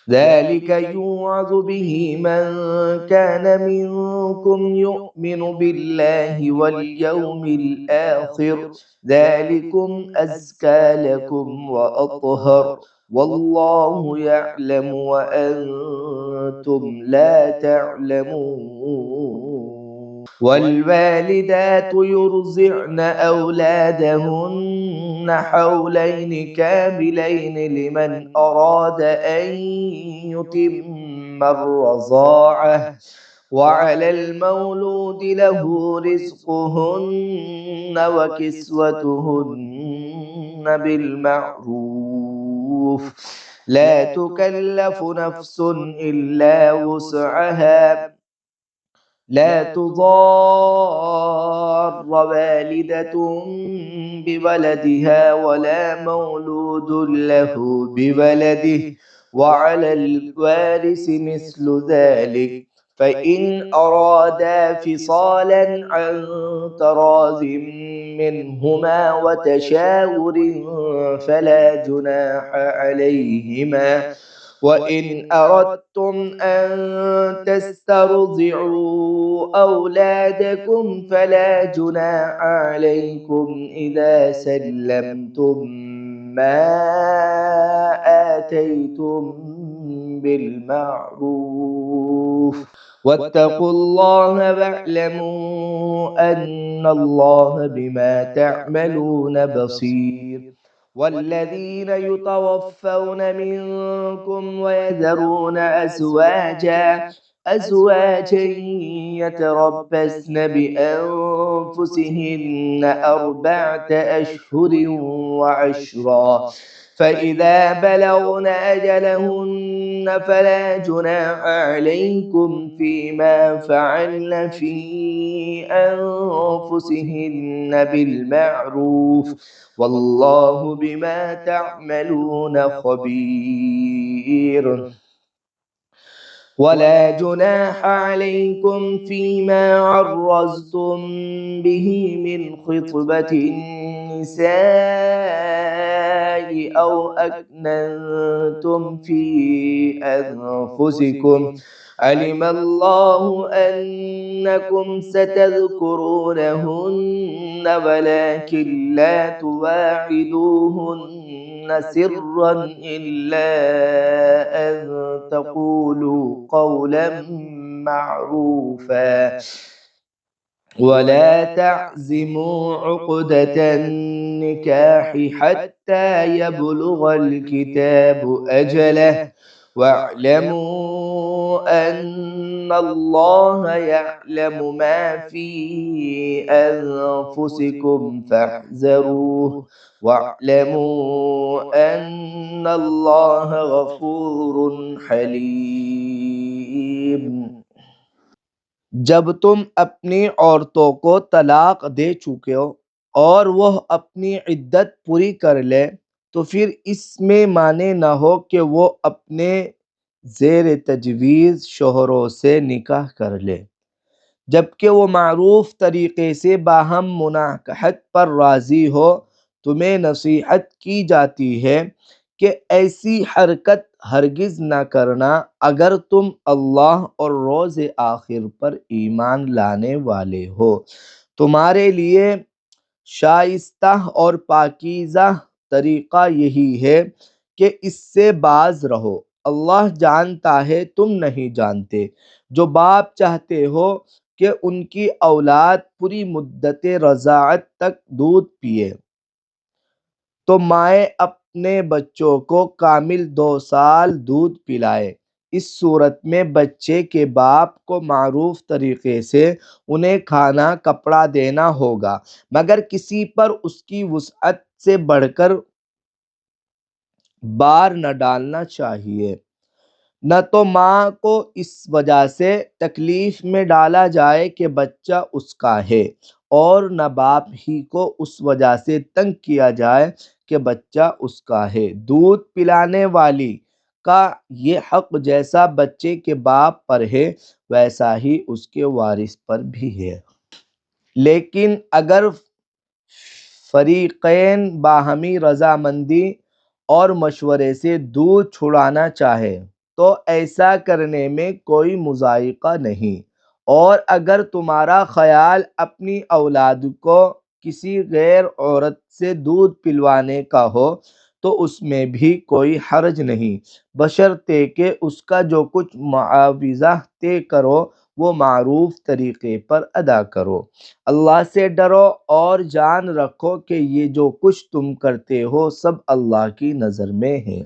[SPEAKER 1] ذلك يوعظ به من كان منكم يؤمن بالله واليوم الآخر، ذلكم أزكى لكم وأطهر، والله يعلم وأنتم لا تعلمون۔ والوالدات يرضعن أولادهن حولين كاملين لمن أراد أن يتم الرضاعة، وعلى المولود له رزقهن وكسوتهن بالمعروف، لا تكلف نفس إلا وسعها، لا تضار والدة بولدها ولا مولود له بولده، وعلى الوارث مثل ذلك، فإن أرادا فصالا عن تراض منهما وتشاور فلا جناح عليهما، وإن أردتم أن تسترضعوا أولادكم فلا جناح عليكم إذا سلمتم ما آتيتم بالمعروف واتقوا الله واعلموا أن الله بما تعملون بصير والذين يتوفون منكم ويذرون أزواجا يتربصن بأنفسهن أربعة أشهر وعشرا فإذا بلغن أجلهن فلا جناح عليكم فيما فعلن في أنفسهن بالمعروف والله بما تعملون خبير ولا جناح عليكم فيما عرضتم به من خطبة النساء أو أكننتم في أنفسكم علم الله أنكم ستذكرونهن ولكن لا تواعدوهن سرا إلا أن تقولوا قولا معروفا ولا تعزموا عقدة النكاح حتى يبلغ الكتاب أجله واعلموا أن الله يعلم ما في أنفسكم فاحذروه واعلموا أن الله غفور حليم جب تم اپنی عورتوں کو طلاق دے چکے ہو اور وہ اپنی عدت پوری کر لے تو پھر اس میں مانے نہ ہو کہ وہ اپنے زیر تجویز شوہروں سے نکاح کر لے جبکہ وہ معروف طریقے سے باہم مناکحت پر راضی ہو۔ تمہیں نصیحت کی جاتی ہے کہ ایسی حرکت ہرگز نہ کرنا اگر تم اللہ اور روز آخر پر ایمان لانے والے ہو۔ تمہارے لیے شائستہ اور پاکیزہ طریقہ یہی ہے کہ اس سے باز رہو۔ اللہ جانتا ہے تم نہیں جانتے۔ جو باپ چاہتے ہو کہ ان کی اولاد پوری مدت رضاعت تک دودھ پیے تو مائیں اپنے بچوں کو کامل 2 سال دودھ پلائے۔ اس صورت میں بچے کے باپ کو معروف طریقے سے انہیں کھانا کپڑا دینا ہوگا مگر کسی پر اس کی وسعت سے بڑھ کر بار نہ ڈالنا چاہیے۔ نہ تو ماں کو اس وجہ سے تکلیف میں ڈالا جائے کہ بچہ اس کا ہے اور نہ باپ ہی کو اس وجہ سے تنگ کیا جائے کہ بچہ اس کا ہے۔ دودھ پلانے والی کا یہ حق جیسا بچے کے باپ پر ہے ویسا ہی اس کے وارث پر بھی ہے۔ لیکن اگر فریقین باہمی رضامندی اور مشورے سے دودھ چھڑانا چاہے تو ایسا کرنے میں کوئی مضائقہ نہیں، اور اگر تمہارا خیال اپنی اولاد کو کسی غیر عورت سے دودھ پلوانے کا ہو تو اس میں بھی کوئی حرج نہیں، بشرطے کہ اس کا جو کچھ معاوضہ طے کرو وہ معروف طریقے پر ادا کرو۔ اللہ سے ڈرو اور جان رکھو کہ یہ جو کچھ تم کرتے ہو سب اللہ کی نظر میں ہے۔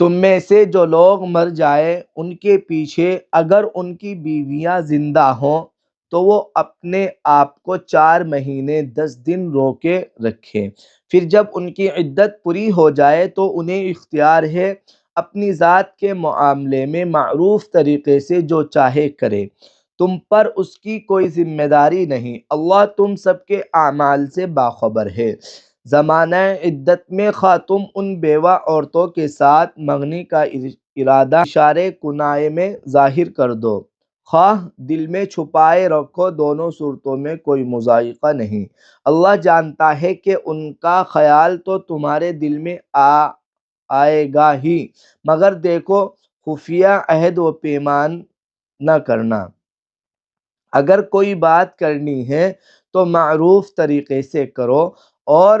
[SPEAKER 1] تم میں سے جو لوگ مر جائیں ان کے پیچھے اگر ان کی بیویاں زندہ ہوں تو وہ اپنے آپ کو 4 مہینے 10 دن روکے رکھیں، پھر جب ان کی عدت پوری ہو جائے تو انہیں اختیار ہے اپنی ذات کے معاملے میں معروف طریقے سے جو چاہے کرے، تم پر اس کی کوئی ذمہ داری نہیں۔ اللہ تم سب کے اعمال سے باخبر ہے۔ زمانہ عدت میں خواہ تم ان بیوہ عورتوں کے ساتھ منگنی کا ارادہ اشارے کنائے میں ظاہر کر دو، خواہ دل میں چھپائے رکھو، دونوں صورتوں میں کوئی مضائقہ نہیں۔ اللہ جانتا ہے کہ ان کا خیال تو تمہارے دل میں آئے گا ہی، مگر دیکھو خفیہ عہد و پیمان نہ کرنا۔ اگر کوئی بات کرنی ہے تو معروف طریقے سے کرو اور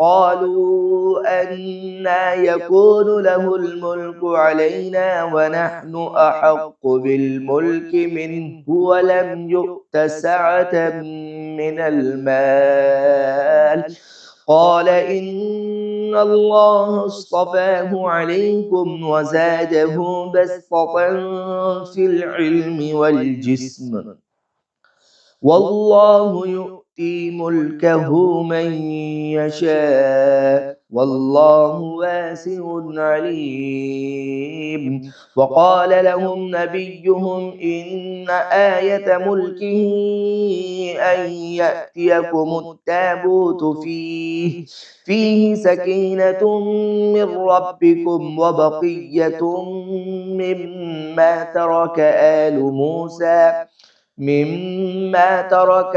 [SPEAKER 1] قالوا أنا يكون له الملك علينا ونحن أحق بالملك منه ولم يؤت سعة من المال قال إن الله اصطفاه عليكم وزاده بسطة في العلم والجسم والله يؤتي ملكه من يشاء والله واسع عليم وقال لهم نبيهم إن آية ملكه أن يأتيكم التابوت فيه سكينة من ربكم وبقية مما ترك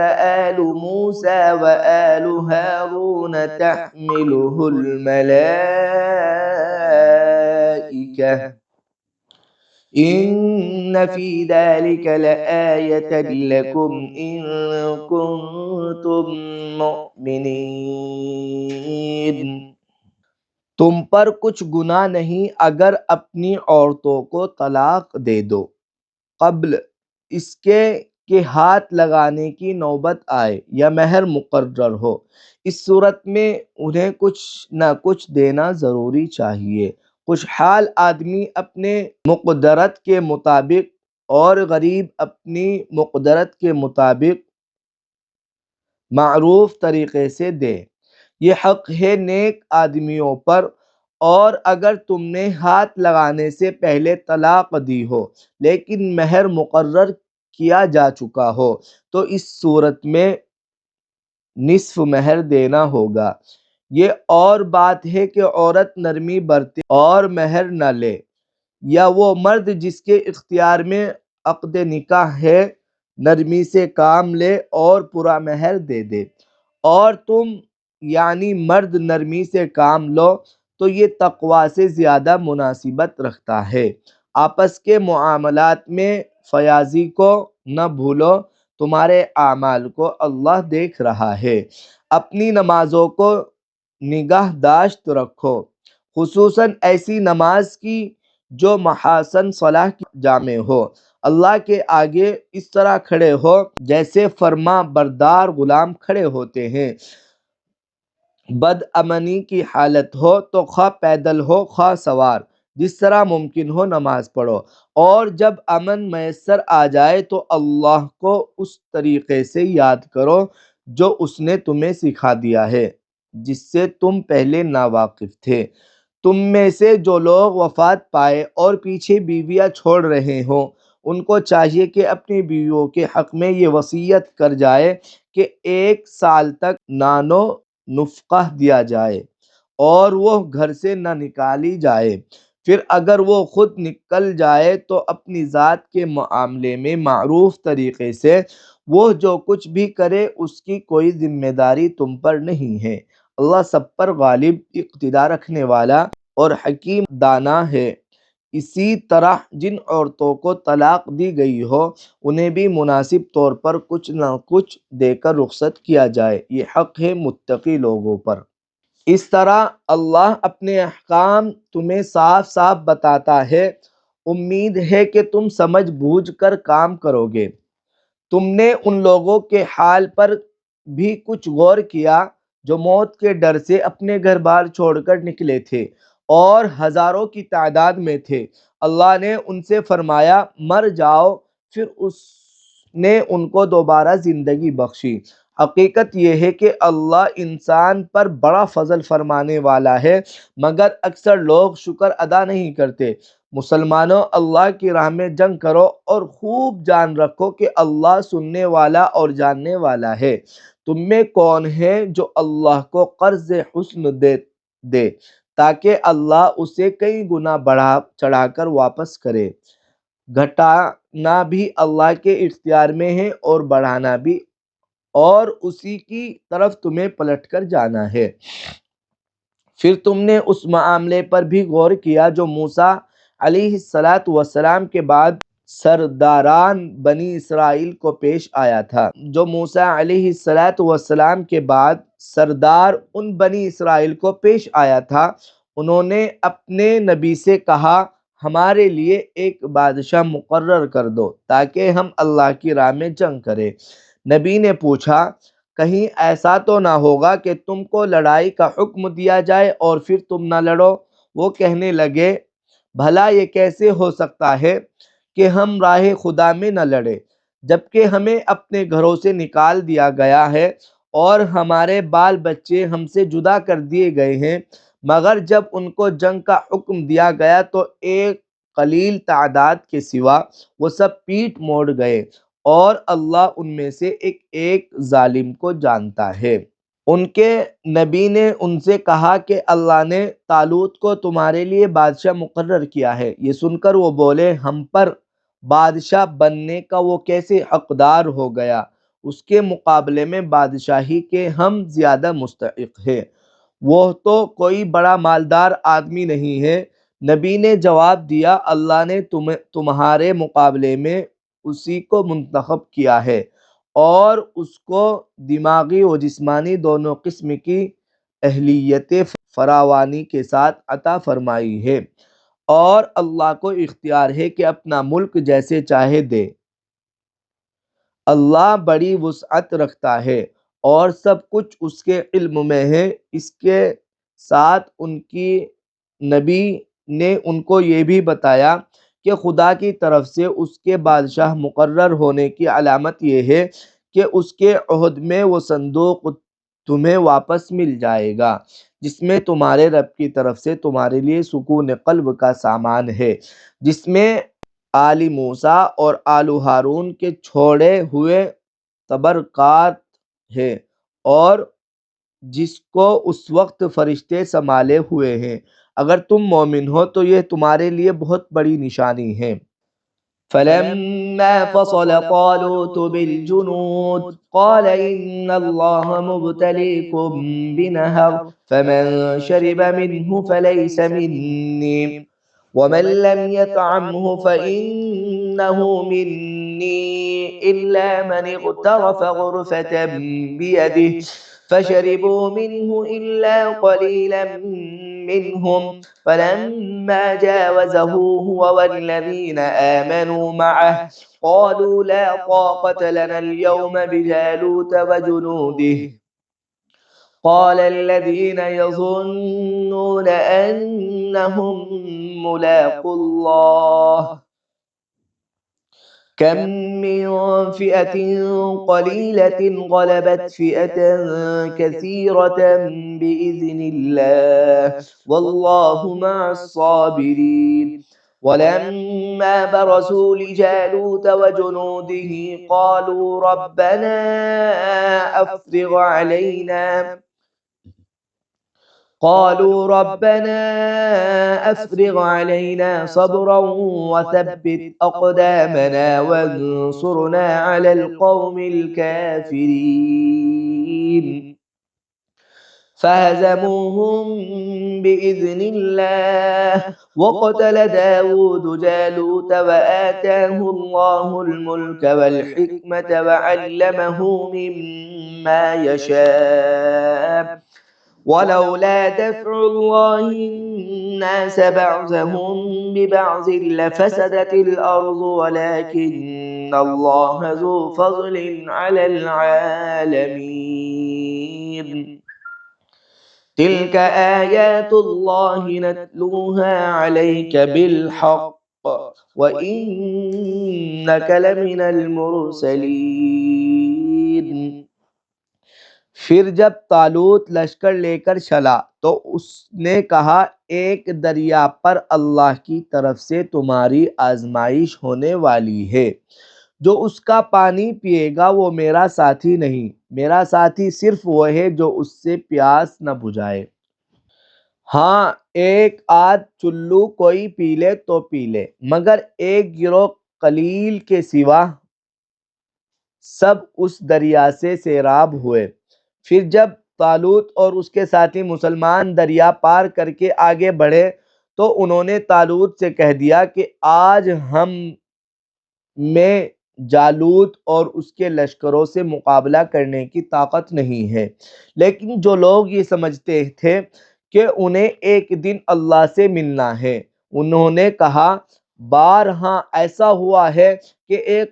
[SPEAKER 1] آل موسى وآل هارون تحمله الملائكة إن في ذلك لآية لكم إن كنتم مؤمنين تم پر کچھ گناہ نہیں اگر اپنی عورتوں کو طلاق دے دو قبل اس کے کہ ہاتھ لگانے کی نوبت آئے یا مہر مقرر ہو۔ اس صورت میں انہیں کچھ نہ کچھ دینا ضروری چاہیے۔ خوشحال آدمی اپنے مقدرت کے مطابق اور غریب اپنی مقدرت کے مطابق معروف طریقے سے دے۔ یہ حق ہے نیک آدمیوں پر، اور اگر تم نے ہاتھ لگانے سے پہلے طلاق دی ہو لیکن مہر مقرر کیا جا چکا ہو تو اس صورت میں نصف مہر دینا ہوگا۔ یہ اور بات ہے کہ عورت نرمی برتے اور مہر نہ لے، یا وہ مرد جس کے اختیار میں عقد نکاح ہے نرمی سے کام لے اور پورا مہر دے دے، اور تم یعنی مرد نرمی سے کام لو تو یہ تقوی سے زیادہ مناسبت رکھتا ہے۔ آپس کے معاملات میں فیاضی کو نہ بھولو، تمہارے اعمال کو اللہ دیکھ رہا ہے۔ اپنی نمازوں کو نگاہ داشت رکھو، خصوصاً ایسی نماز کی جو محاسن صلاح کی جامع ہو۔ اللہ کے آگے اس طرح کھڑے ہو جیسے فرما بردار غلام کھڑے ہوتے ہیں۔ بد امنی کی حالت ہو تو خواہ پیدل ہو خواہ سوار، جس طرح ممکن ہو نماز پڑھو، اور جب امن میسر آ جائے تو اللہ کو اس طریقے سے یاد کرو جو اس نے تمہیں سکھا دیا ہے جس سے تم پہلے ناواقف تھے۔ تم میں سے جو لوگ وفات پائے اور پیچھے بیویاں چھوڑ رہے ہوں ان کو چاہیے کہ اپنی بیویوں کے حق میں یہ وصیت کر جائے کہ 1 سال تک نانو نفقہ دیا جائے اور وہ گھر سے نہ نکالی جائے۔ پھر اگر وہ خود نکل جائے تو اپنی ذات کے معاملے میں معروف طریقے سے وہ جو کچھ بھی کرے اس کی کوئی ذمہ داری تم پر نہیں ہے۔ اللہ سب پر غالب، اقتدار رکھنے والا اور حکیم دانا ہے۔ اسی طرح جن عورتوں کو طلاق دی گئی ہو انہیں بھی مناسب طور پر کچھ نہ کچھ دے کر رخصت کیا جائے، یہ حق ہے متقی لوگوں پر۔ اس طرح اللہ اپنے احکام تمہیں صاف صاف بتاتا ہے۔ امید ہے کہ تم سمجھ بوجھ کر کام کرو گے۔ تم نے ان لوگوں کے حال پر بھی کچھ غور کیا جو موت کے ڈر سے اپنے گھر بار چھوڑ کر نکلے تھے اور ہزاروں کی تعداد میں تھے۔ اللہ نے ان سے فرمایا مر جاؤ، پھر اس نے ان کو دوبارہ زندگی بخشی۔ حقیقت یہ ہے کہ اللہ انسان پر بڑا فضل فرمانے والا ہے، مگر اکثر لوگ شکر ادا نہیں کرتے۔ مسلمانوں، اللہ کی راہ میں جنگ کرو اور خوب جان رکھو کہ اللہ سننے والا اور جاننے والا ہے۔ تم میں کون ہے جو اللہ کو قرض حسن دے تاکہ اللہ اسے کئی گنا بڑھا چڑھا کر واپس کرے؟ گھٹانا بھی اللہ کے اختیار میں ہے اور بڑھانا بھی، اور اسی کی طرف تمہیں پلٹ کر جانا ہے۔ پھر تم نے اس معاملے پر بھی غور کیا جو موسیٰ علیہ السلام کے بعد سرداران بنی اسرائیل کو پیش آیا تھا۔ جو موسیٰ علیہ السلام کے بعد سردار ان بنی اسرائیل کو پیش آیا تھا، انہوں نے اپنے نبی سے کہا ہمارے لیے ایک بادشاہ مقرر کر دو تاکہ ہم اللہ کی راہ میں جنگ کریں۔ نبی نے پوچھا کہیں ایسا تو نہ ہوگا کہ تم کو لڑائی کا حکم دیا جائے اور پھر تم نہ لڑو؟ وہ کہنے لگے بھلا یہ کیسے ہو سکتا ہے کہ ہم راہ خدا میں نہ لڑیں جبکہ ہمیں اپنے گھروں سے نکال دیا گیا ہے اور ہمارے بال بچے ہم سے جدا کر دیے گئے ہیں؟ مگر جب ان کو جنگ کا حکم دیا گیا تو ایک قلیل تعداد کے سوا وہ سب پیٹ موڑ گئے، اور اللہ ان میں سے ایک ایک ظالم کو جانتا ہے۔ ان کے نبی نے ان سے کہا کہ اللہ نے طالوت کو تمہارے لیے بادشاہ مقرر کیا ہے۔ یہ سن کر وہ بولے ہم پر بادشاہ بننے کا وہ کیسے حقدار ہو گیا؟ اس کے مقابلے میں بادشاہی کے ہم زیادہ مستحق ہیں، وہ تو کوئی بڑا مالدار آدمی نہیں ہے۔ نبی نے جواب دیا اللہ نے تمہارے مقابلے میں اسی کو منتخب کیا ہے اور اس کو دماغی و جسمانی دونوں قسم کی اہلیت فراوانی کے ساتھ عطا فرمائی ہے، اور اللہ کو اختیار ہے کہ اپنا ملک جیسے چاہے دے۔ اللہ بڑی وسعت رکھتا ہے اور سب کچھ اس کے علم میں ہے۔ اس کے ساتھ ان کی نبی نے ان کو یہ بھی بتایا کہ خدا کی طرف سے اس کے بادشاہ مقرر ہونے کی علامت یہ ہے کہ اس کے عہد میں وہ صندوق تمہیں واپس مل جائے گا جس میں تمہارے رب کی طرف سے تمہارے لیے سکون قلب کا سامان ہے، جس میں آل موسیٰ اور آل ہارون کے چھوڑے ہوئے تبرکات ہے، اور جس کو اس وقت فرشتے سنبھالے ہوئے ہیں۔ اگر تم مومن ہو تو یہ تمہارے لیے بہت بڑی نشانی ہے۔ فلما فصل طالوت بالجنود قال إن الله مبتليكم بنهر فمن شرب منه فليس مني ومن لم يطعمه فإنه مني إلا من اغترف غرفة بيده فشربوا منه إلا قليلا منهم فلما جاوزه هو والذين آمنوا معه قالوا لا طاقة لنا اليوم بجالوت وجنوده قال الذين يظنون أنهم ملاقو الله كم من فئة قليلة غلبت فئة كثيرة بإذن الله والله مع الصابرين ولما برزوا لجالوت وجنوده قالوا ربنا أفرغ علينا صبرا وثبت أقدامنا وانصرنا على القوم الكافرين فهزموهم بإذن الله وقتل داود جالوت وآتاه الله الملك والحكمة وعلمه مما يشاء ولولا دفع الله الناس بعضهم ببعض لفسدت الأرض ولكن الله ذو فضل على العالمين تلك آيات الله نتلوها عليك بالحق وإنك لمن المرسلين۔ پھر جب طالوت لشکر لے کر چلا تو اس نے کہا ایک دریا پر اللہ کی طرف سے تمہاری آزمائش ہونے والی ہے، جو اس کا پانی پیے گا وہ میرا ساتھی نہیں، میرا ساتھی صرف وہ ہے جو اس سے پیاس نہ بجھائے۔ ہاں ایک آدھ چلو کوئی پی لے تو پی لے، مگر ایک گروہ قلیل کے سوا سب اس دریا سے سیراب ہوئے۔ پھر جب طالوت اور اس کے ساتھی مسلمان دریا پار کر کے آگے بڑھے تو انہوں نے طالوت سے کہہ دیا کہ آج ہم میں جالوت اور اس کے لشکروں سے مقابلہ کرنے کی طاقت نہیں ہے، لیکن جو لوگ یہ سمجھتے تھے کہ انہیں ایک دن اللہ سے ملنا ہے، انہوں نے کہا بارہا ایسا ہوا ہے کہ ایک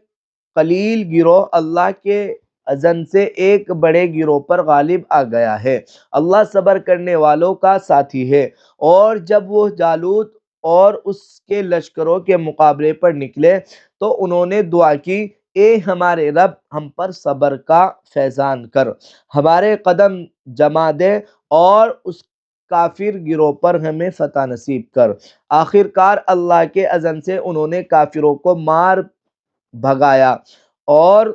[SPEAKER 1] قلیل گروہ اللہ کے اذن سے ایک بڑے گروہ پر غالب آ گیا ہے۔ اللہ صبر کرنے والوں کا ساتھی ہے۔ اور جب وہ جالوت اور اس کے لشکروں کے مقابلے پر نکلے تو انہوں نے دعا کی، اے ہمارے رب، ہم پر صبر کا فیضان کر، ہمارے قدم جما دے اور اس کافر گروہ پر ہمیں فتح نصیب کر۔ آخر کار اللہ کے اذن سے انہوں نے کافروں کو مار بھگایا اور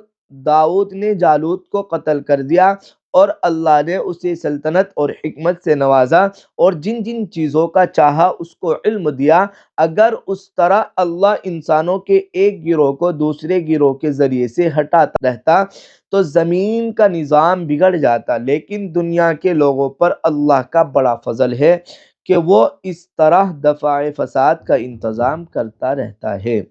[SPEAKER 1] داؤد نے جالوت کو قتل کر دیا، اور اللہ نے اسے سلطنت اور حکمت سے نوازا اور جن جن چیزوں کا چاہا اس کو علم دیا۔ اگر اس طرح اللہ انسانوں کے ایک گروہ کو دوسرے گروہ کے ذریعے سے ہٹاتا رہتا تو زمین کا نظام بگڑ جاتا، لیکن دنیا کے لوگوں پر اللہ کا بڑا فضل ہے کہ وہ اس طرح دفاع فساد کا انتظام کرتا رہتا ہے۔